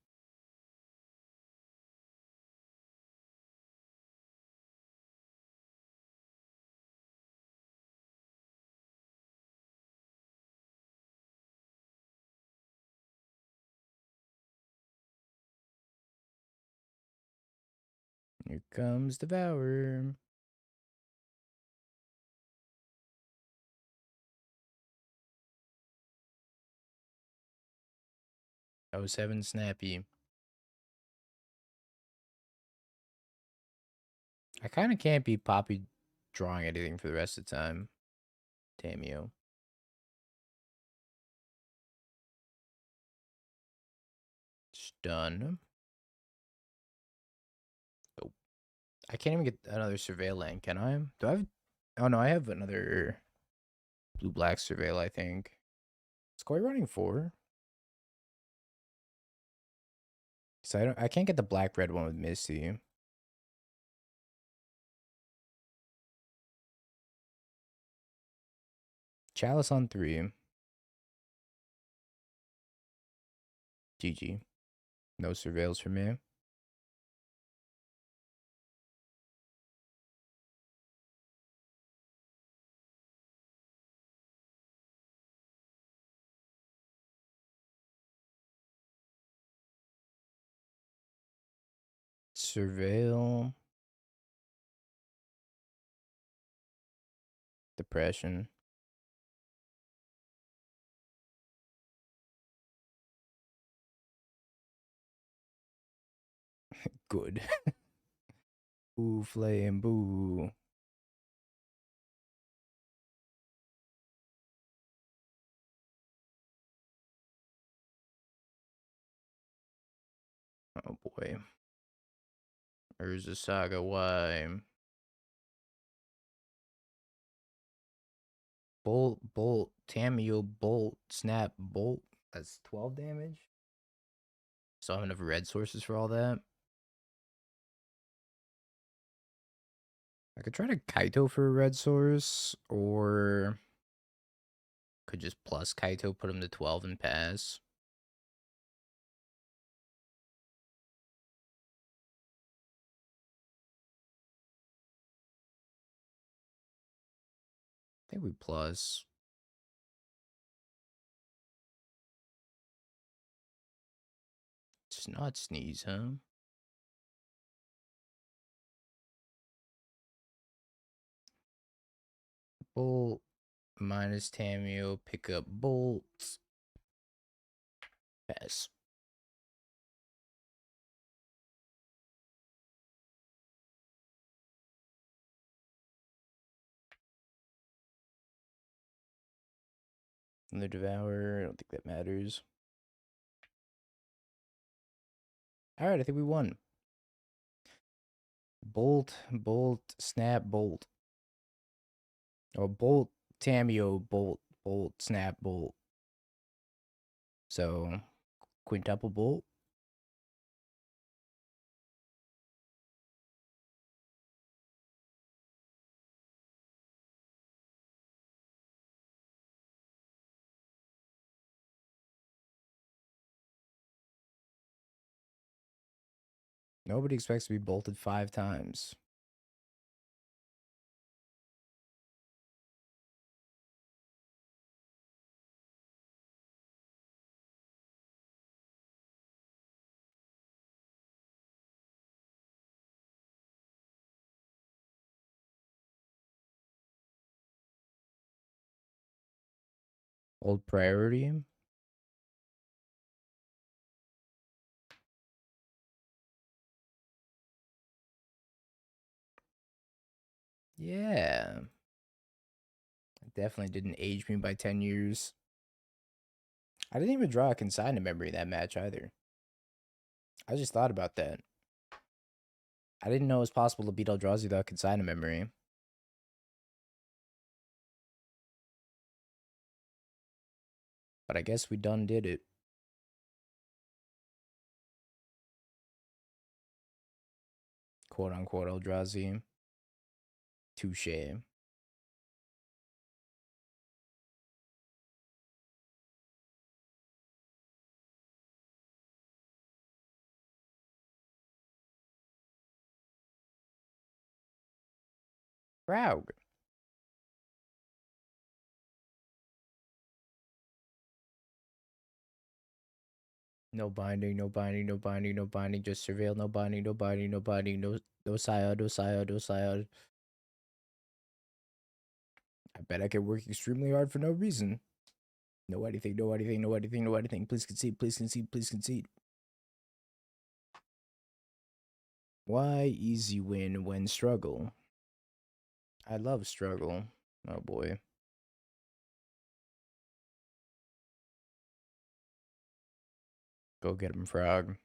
Here comes Devour. Oh, 7 Snappy. I kind of can't be Poppy drawing anything for the rest of the time. Tamiyo. Stun. Oh, I can't even get another Surveil land, can I? Do I have... Oh, no, I have another blue-black Surveil, I think. Is Koi running 4? So I can't get the black-red one with Misty. Chalice on 3. GG. No Surveils for me. Surveil. Depression. Good. Boo, flame, boo. Oh boy. Urza Saga, why? Bolt, Tamiyo, Bolt, Snap, Bolt. That's 12 damage. So I have enough red sources for all that. I could try to Kaito for a red source, or could just plus Kaito, put him to 12 and pass. I think we plus. Just not sneeze, huh? Bolt minus Tamiyo, pick up Bolt. Pass. And the Devour, I don't think that matters. Alright, I think we won. Bolt, snap, bolt. Or bolt, Tamiyo, bolt, snap, bolt. So, quintuple bolt. Nobody expects to be bolted 5 times. Old priority. Yeah. Definitely didn't age me by 10 years. I didn't even draw a Consign to memory that match either. I just thought about that. I didn't know it was possible to beat Eldrazi without Consign to memory. But I guess we done did it. Quote unquote Eldrazi. Touche. Proud. No binding, no binding, no binding, no binding, just surveil, no binding, no binding, no binding, no Saya, no Saya, no Saya. I bet I could work extremely hard for no reason. No anything, no anything, no anything, no anything. Please concede, please concede, please concede. Why easy win when struggle? I love struggle. Oh boy. Go get him, frog.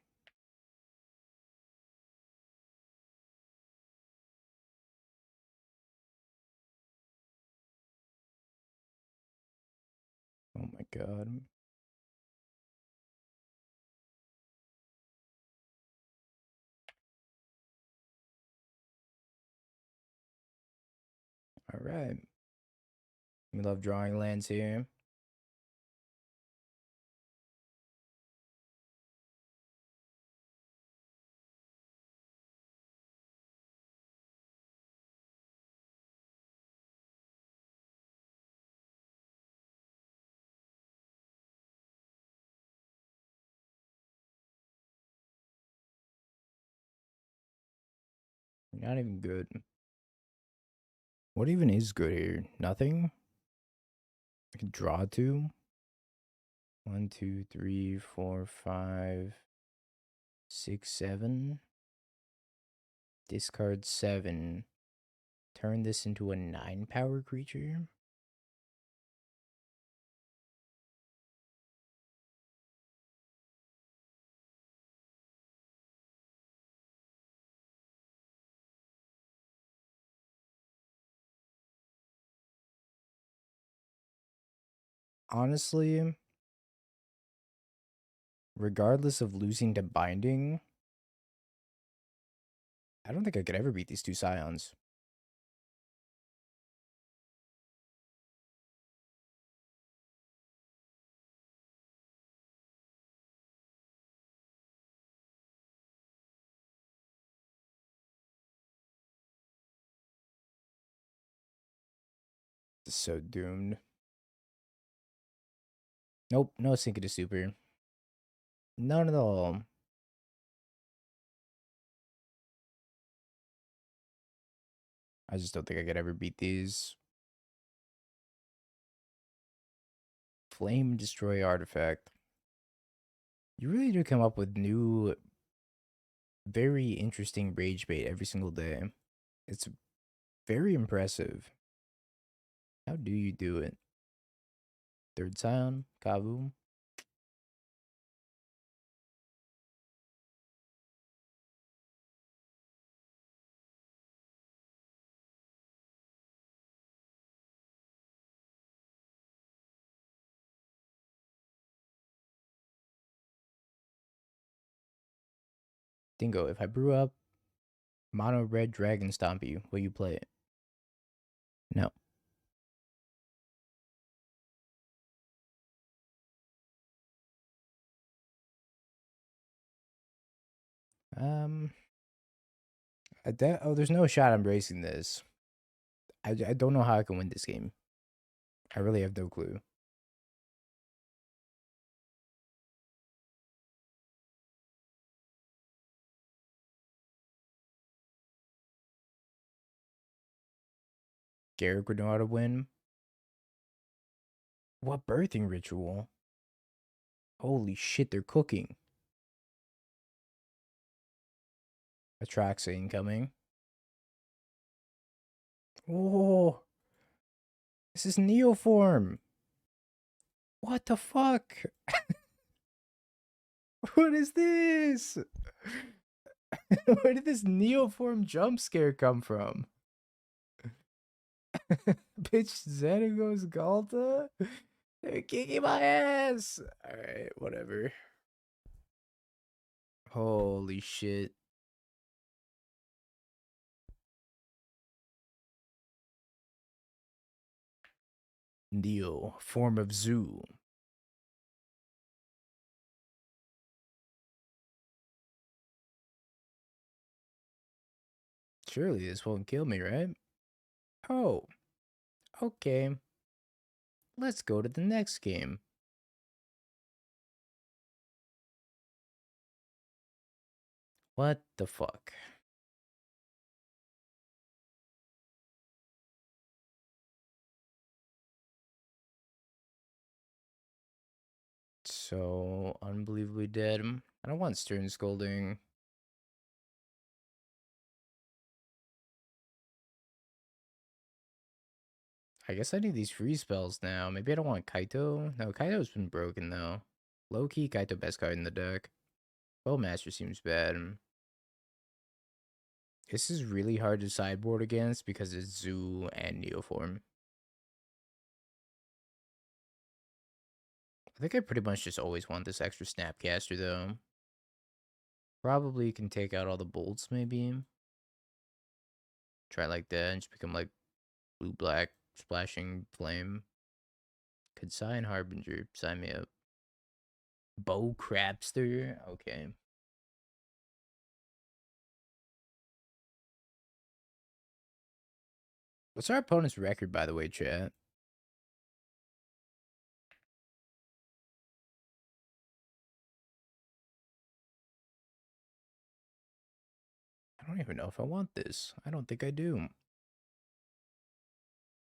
Oh my god. Alright. We love drawing lands here. Not even good. What even is good here? Nothing? I can draw two? 1, 2, 3, 4, 5, 6, 7. Discard 7. Turn this into a 9 power creature? Honestly, regardless of losing to Binding, I don't think I could ever beat these two Scions. This is so doomed. Nope, no Sync to Super. None at all. I just don't think I could ever beat these. Flame Destroy Artifact. You really do come up with new, very interesting rage bait every single day. It's very impressive. How do you do it? Third Scion, Kavu. Dingo, if I brew up Mono Red Dragon Stomp you, will you play it? No. Um, there's no shot I'm racing this. I don't know how I can win this game. I really have no clue. Garrick would know how to win. What birthing ritual? Holy shit, they're cooking. Atraxa incoming. Oh, this is Neoform. What the fuck? What is this? Where did this Neoform jump scare come from? Bitch, Xenagos Galta? They're kicking my ass. Alright, whatever. Holy shit. Neo, form of zoo. Surely this won't kill me, right? Oh, okay. Let's go to the next game. What the fuck? So unbelievably dead. I don't want Stern Scolding. I guess I need these free spells now. Maybe I don't want Kaito. No, Kaito's been broken though. Low key, Kaito best card in the deck. Bowmaster seems bad. This is really hard to sideboard against because it's Zoo and Neoform. I think I pretty much just always want this extra Snapcaster though. Probably can take out all the bolts maybe. Try like that and just become like blue-black splashing flame. Consign Harbinger. Sign me up. Bow Crabster. Okay. What's our opponent's record, by the way, chat? I don't even know if I want this. I don't think I do.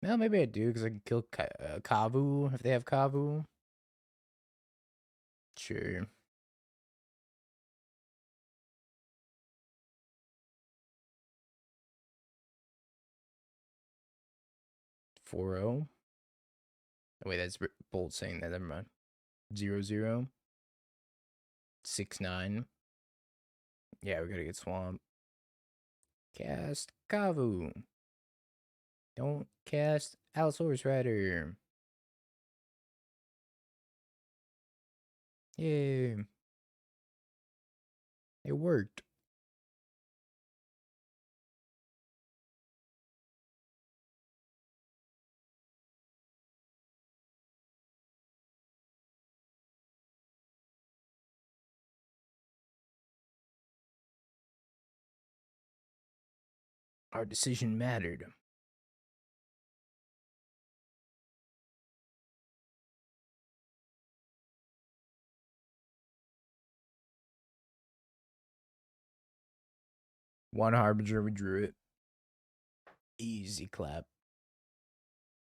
Well, maybe I do because I can kill Kavu if they have Kavu. Sure. Four zero. Oh, wait, that's Bolt saying that. Never mind. 0-0. 6-9. Yeah, we gotta get Swamp. Cast Kavu. Don't cast Allosaurus Rider. Yay. It worked. Our decision mattered. One Harbinger, we drew it. Easy clap.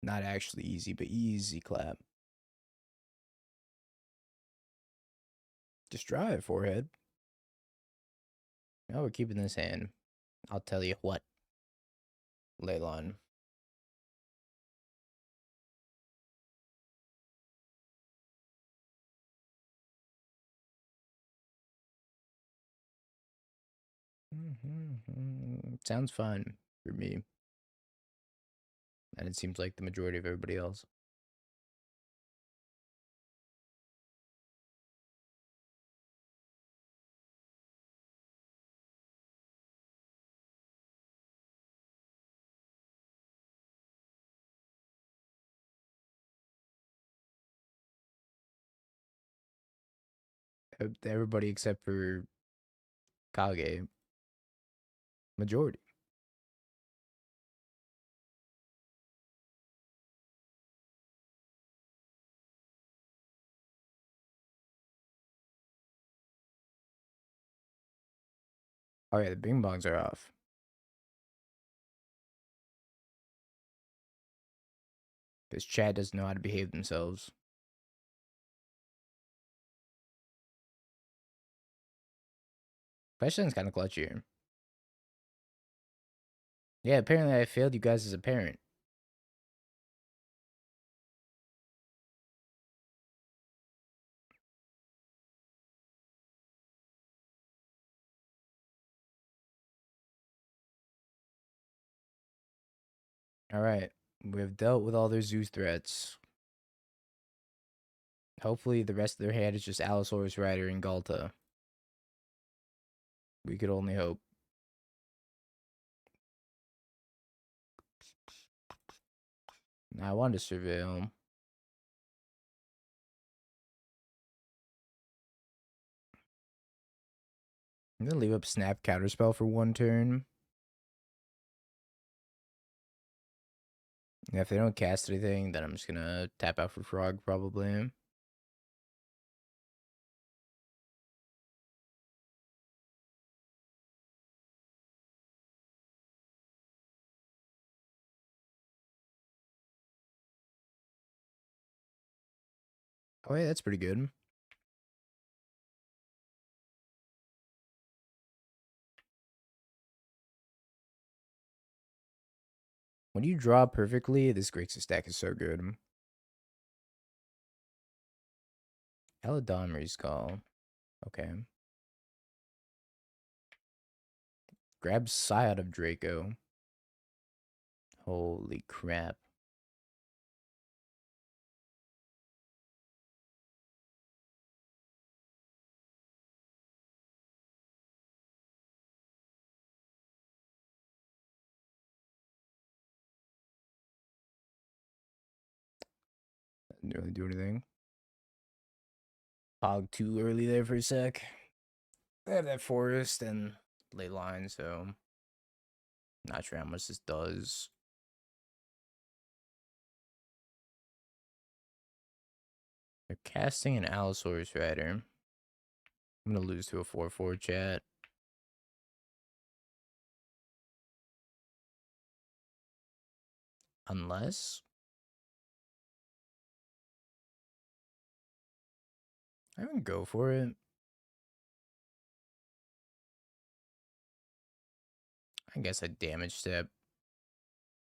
Not actually easy, but easy clap. Just draw it, forehead. No, we're keeping this hand. I'll tell you what. Leylon. Sounds fun for me. And it seems like the majority of everybody else. Everybody except for Kage. Majority. Oh yeah, the bing bongs are off. Because Chad doesn't know how to behave themselves. Question's kind of clutch here. Yeah, apparently I failed you guys as a parent. Alright. We've dealt with all their Zeus threats. Hopefully the rest of their hand is just Allosaurus Rider and Galta. We could only hope. I wanted to surveil. I'm gonna leave up Snap Counterspell for one turn. Yeah, if they don't cast anything, then I'm just gonna tap out for Frog, probably. Oh, yeah, that's pretty good. When you draw perfectly, this Grixis deck is so good. Eladamri's Call. Okay. Grab Side of Draco. Holy crap. Didn't really do anything. Hog too early there for a sec. They have that forest and ley line, so not sure how much this does. They're casting an Allosaurus Rider. I'm gonna lose to a 4/4 chat. Unless I can go for it. I guess I damage step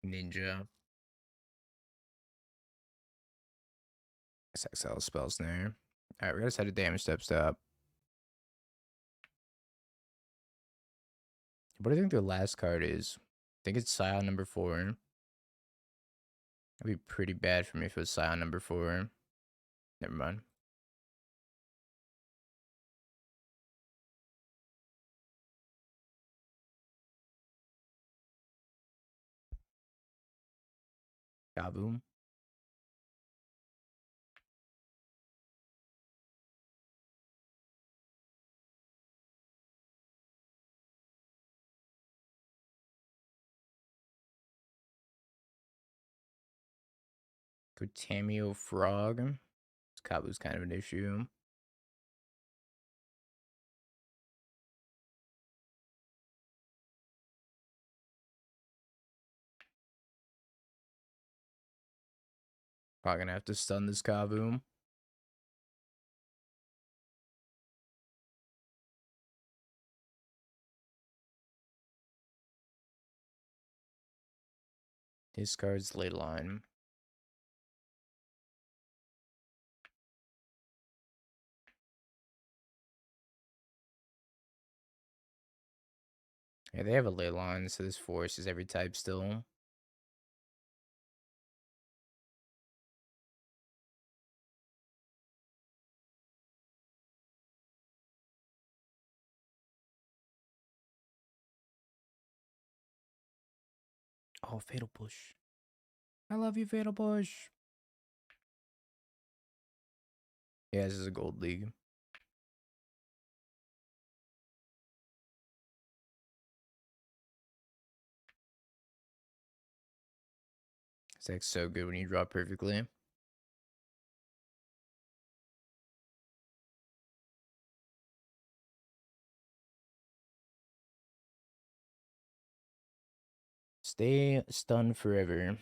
Ninja. XXL Spell Snare. Alright, we gotta set a damage step stop. What do you think their last card is? I think it's Scion number 4. That'd be pretty bad for me if it was Scion number 4. Never mind. Kaboom. Go Tamiyo Frog. Kabu's kind of an issue. Probably gonna have to stun this Kaboom. Discards ley line. Yeah, they have a ley line, so this force is every type still. Oh, Fatal Push. I love you, Fatal Push. Yeah, this is a gold league. This deck's so good when you draw perfectly. Stay stunned forever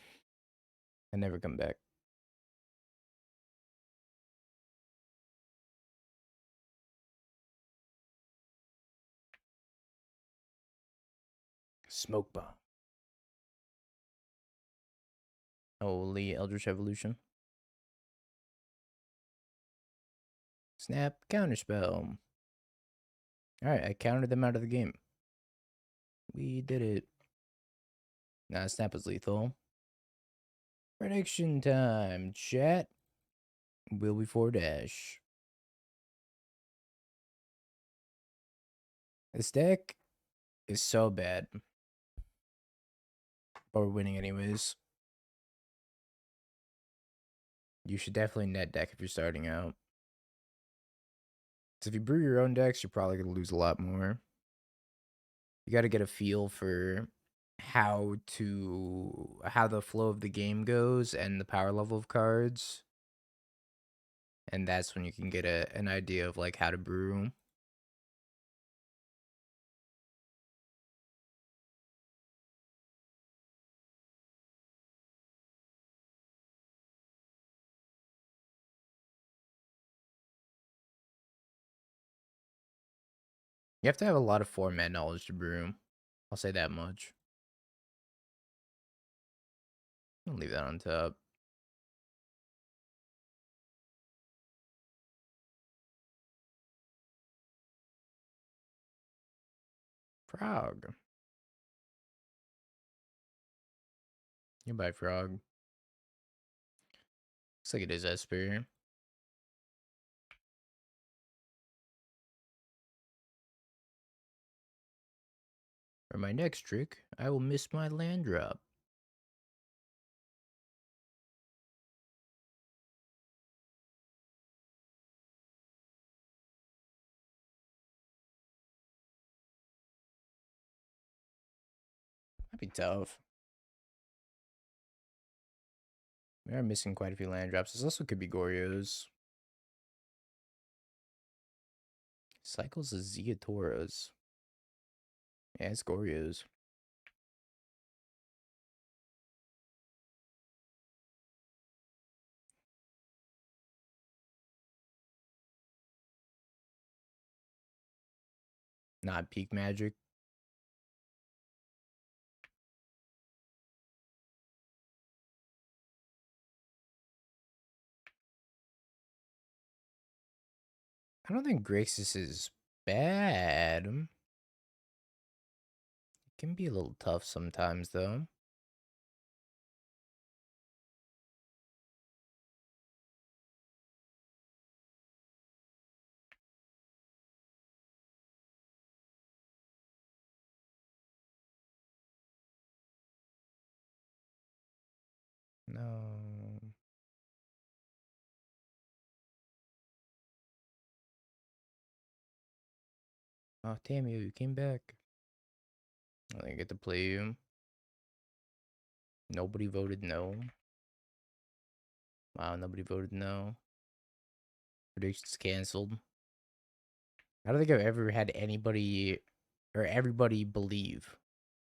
and never come back. Smoke Bomb. Holy Eldritch Evolution. Snap, Counterspell. Alright, I countered them out of the game. We did it. Nah, Snap is lethal. Prediction time, chat. Will be 4 dash. This deck is so bad. But we're winning anyways. You should definitely net deck if you're starting out. So if you brew your own decks, you're probably going to lose a lot more. You got to get a feel for how the flow of the game goes and the power level of cards. And that's when you can get an idea of like how to brew. You have to have a lot of format knowledge to brew. I'll say that much. I'll leave that on top. Frog. Goodbye, Frog. Looks like it is Esper. For my next trick, I will miss my land drop. That'd be tough. We are missing quite a few land drops. This also could be Goryo's. Cycles of Zeatoras. Yeah, it's Goryo's. Not peak magic. I don't think Grixis is bad. It can be a little tough sometimes, though. No. Oh, Tamiyo, you came back. I didn't get to play you. Nobody voted no. Wow, nobody voted no. Predictions canceled. I don't think I've ever had anybody or everybody believe.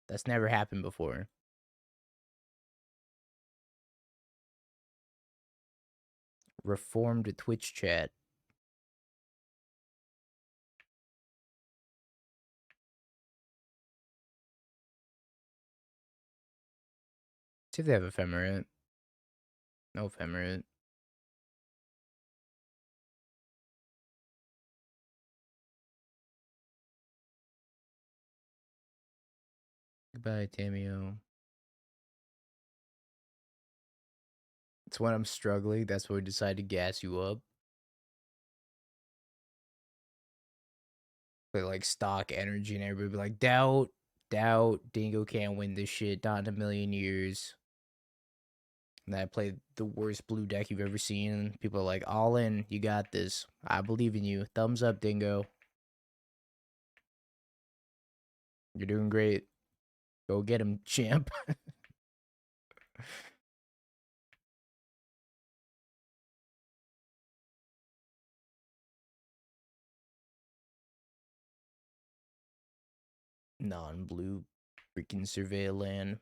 That's never happened before. Reformed Twitch chat. See if they have ephemerate. No ephemerate. Goodbye, Tamiyo. It's when I'm struggling. That's when we decide to gas you up. Play like stock energy and everybody be like, doubt, Dingo can't win this shit, not in a million years. And then I play the worst blue deck you've ever seen. People are like, all in, you got this. I believe in you. Thumbs up, Dingo. You're doing great. Go get him, champ. Non-blue freaking survey land.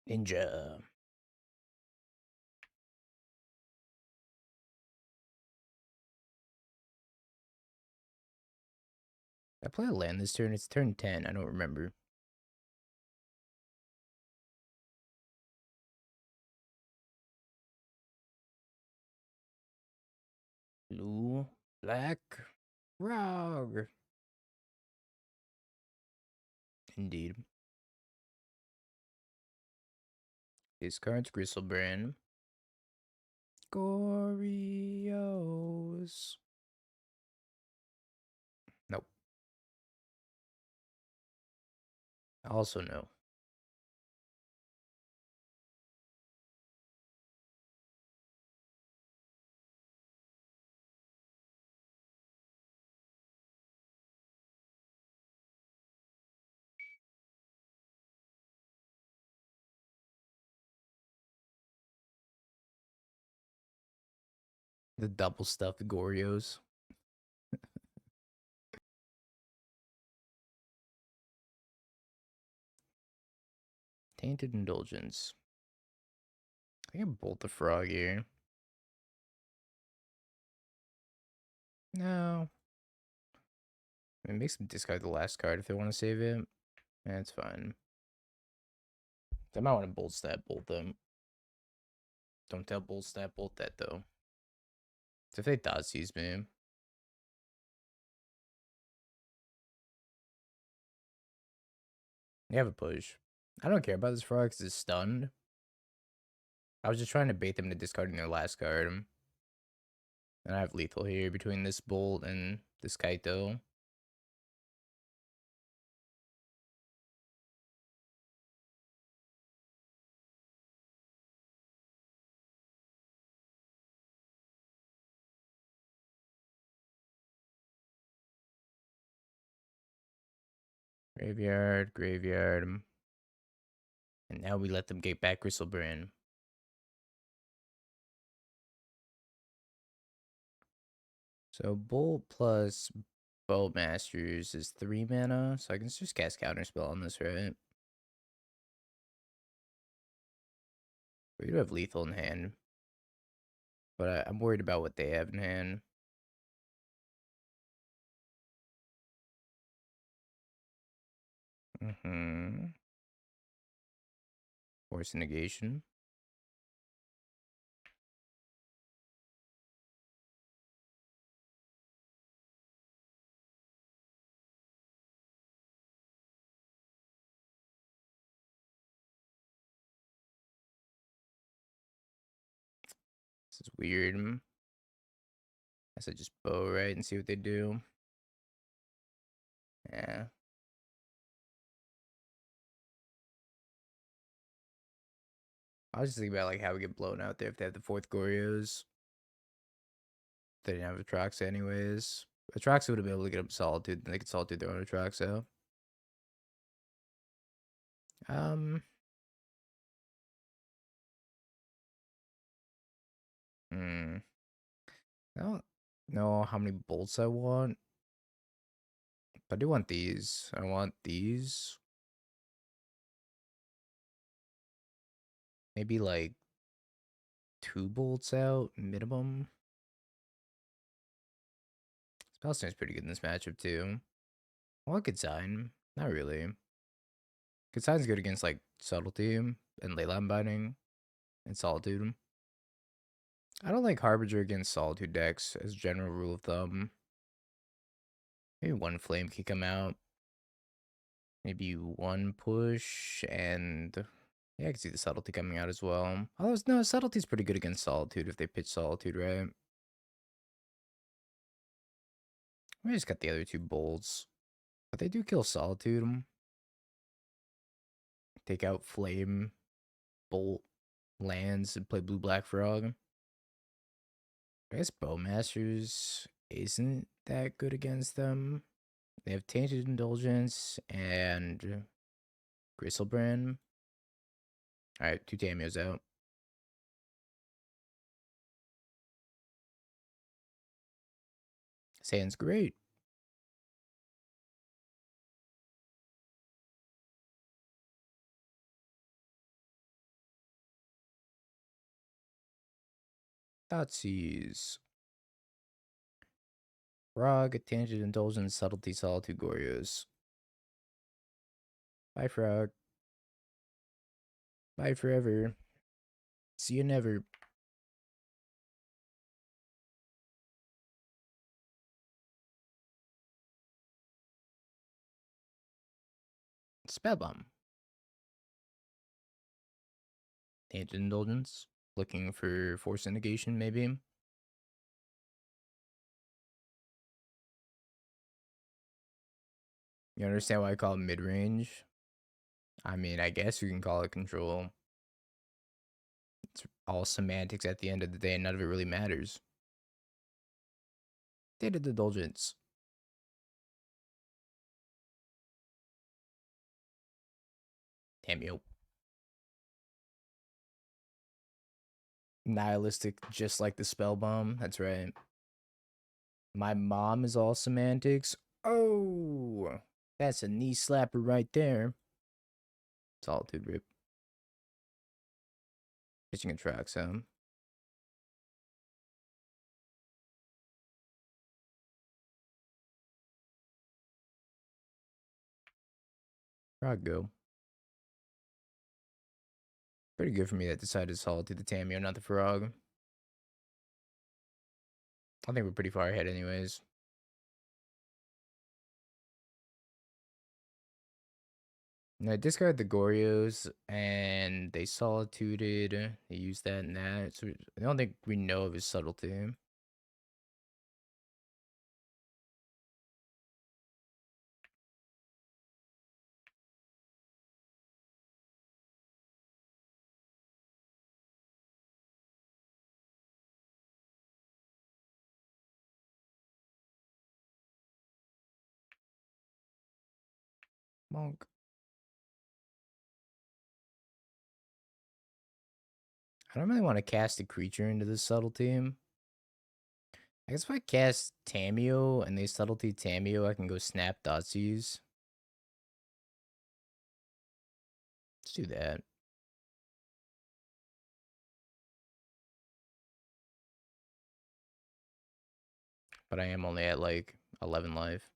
Ninja. I play a land this turn. It's turn 10. I don't remember. Blue, black, frog. Indeed. His card's Gristlebrand. Goryo's. Nope. Also no. The double stuffed Goryo's. Tainted Indulgence. I can bolt the frog here. No. It makes them discard the last card if they want to save it. That's fine. They might want to bolt stat bolt them. Don't tell bolt stat bolt that though. So if they Thoughtseize me. They have a push. I don't care about this frog because it's stunned. I was just trying to bait them to discarding their last card. And I have lethal here between this bolt and this Kaito. Graveyard, graveyard. And now we let them get back Gristlebrand. So Bolt plus Bowmasters is 3 mana, so I can just cast Counterspell on this, right? We do have lethal in hand. But I'm worried about what they have in hand. Force of Negation. This is weird. I guess I just bow, right, and see what they do. Yeah. I was just thinking about like how we get blown out there if they have the 4th Goryo's. They didn't have Atraxa anyways. Atraxa would have been able to get up Solitude, and they could Solitude their own Atraxa. I don't know how many bolts I want. But I do want these. I want these. Maybe like 2 bolts out minimum. Spell Snare is pretty good in this matchup too. I want Consign. Not really. Consign's good against like Subtlety and Leyline Binding and Solitude. I don't like Harbinger against Solitude decks as a general rule of thumb. Maybe 1 Flame can come out. Maybe 1 push and yeah, I can see the Subtlety coming out as well. Although no, Subtlety's pretty good against Solitude if they pitch Solitude, right? We just got the other 2 bolts. But they do kill Solitude. Take out Flame, Bolt, lands, and play Blue-Black Frog. I guess Bowmasters isn't that good against them. They have Tainted Indulgence and Gristlebrand. Alright, 2 Tamiyos out. Sand's great. Thoughtseize. Frog, Tainted Indulgence, Subtlety, Solitude, Goryo's. Bye, Frog. Bye forever. See you never. Spellbomb. Tainted Indulgence. Looking for Force of Negation, maybe. You understand why I call it midrange? I mean, I guess you can call it control. It's all semantics at the end of the day, and none of it really matters. Tainted Indulgence. Tamiyo. Nihilistic, just like the Spellbomb. That's right. My mom is all semantics. Oh, that's a knee slapper right there. Solitude Rip. Pitching a track some. Frog go. Pretty good for me that decided to solid to the Tamiyo, not the Frog. I think we're pretty far ahead anyways. And I discarded the Gorios, and they solituded. They used that and that. So I don't think we know of his subtlety. Monk. I don't really want to cast a creature into this subtlety. I guess if I cast Tamiyo and they subtlety Tamiyo, I can go snap Thoughtseize. Let's do that. But I am only at like 11 life.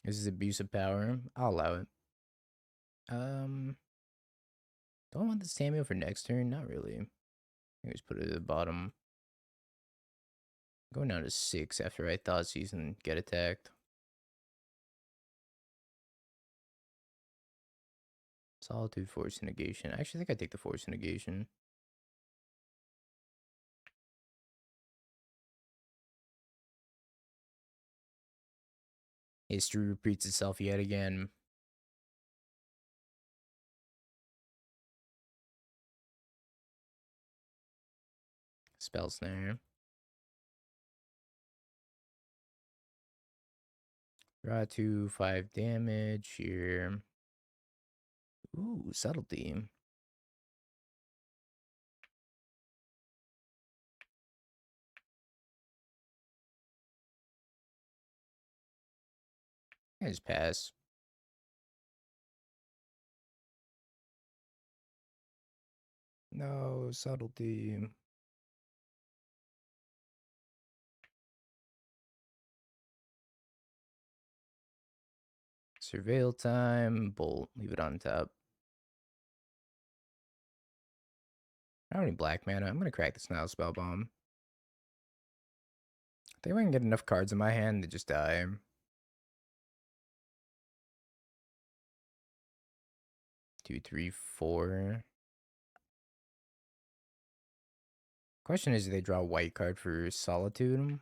This is abuse of power. I'll allow it. Do I want this Tamiyo for next turn? Not really. I just put it at the bottom. Going down to 6 after I Thoughtseize and get attacked. Solitude, Force of Negation. I actually think I take the Force of Negation. History repeats itself yet again. Spell Snare. Draw 2, 5 damage here. Ooh, Subtlety. I just pass. No, Subtlety. Surveil time. Bolt. Leave it on top. I don't need black mana. I'm going to crack this Nihil Spellbomb. I think I can get enough cards in my hand to just die. 2, 3, 4. Question is, do they draw a white card for Solitude?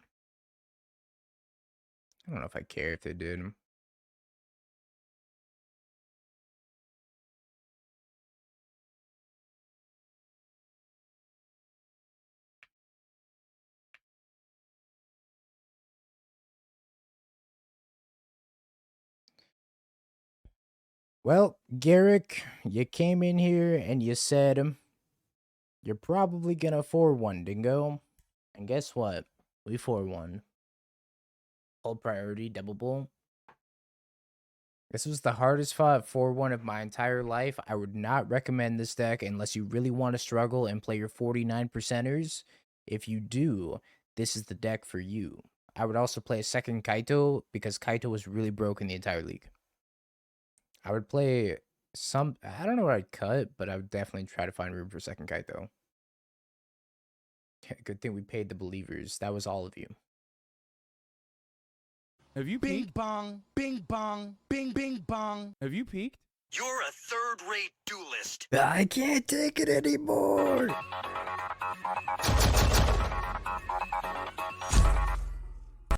I don't know if I care if they did. Well, Garrick, you came in here and you said you're probably gonna 4-1, Dingo. And guess what? We 4-1. Hold priority, double bull. This was the hardest fought 4-1 of my entire life. I would not recommend this deck unless you really want to struggle and play your 49%ers. If you do, this is the deck for you. I would also play a second Kaito because Kaito was really broken the entire league. I would play some, I don't know what I'd cut, but I would definitely try to find room for second Kaito. Good thing we paid the believers. That was all of you. Have you Bing peeked? bong, bing bong, bing bing bong. Have you peeked? You're a third-rate duelist. I can't take it anymore.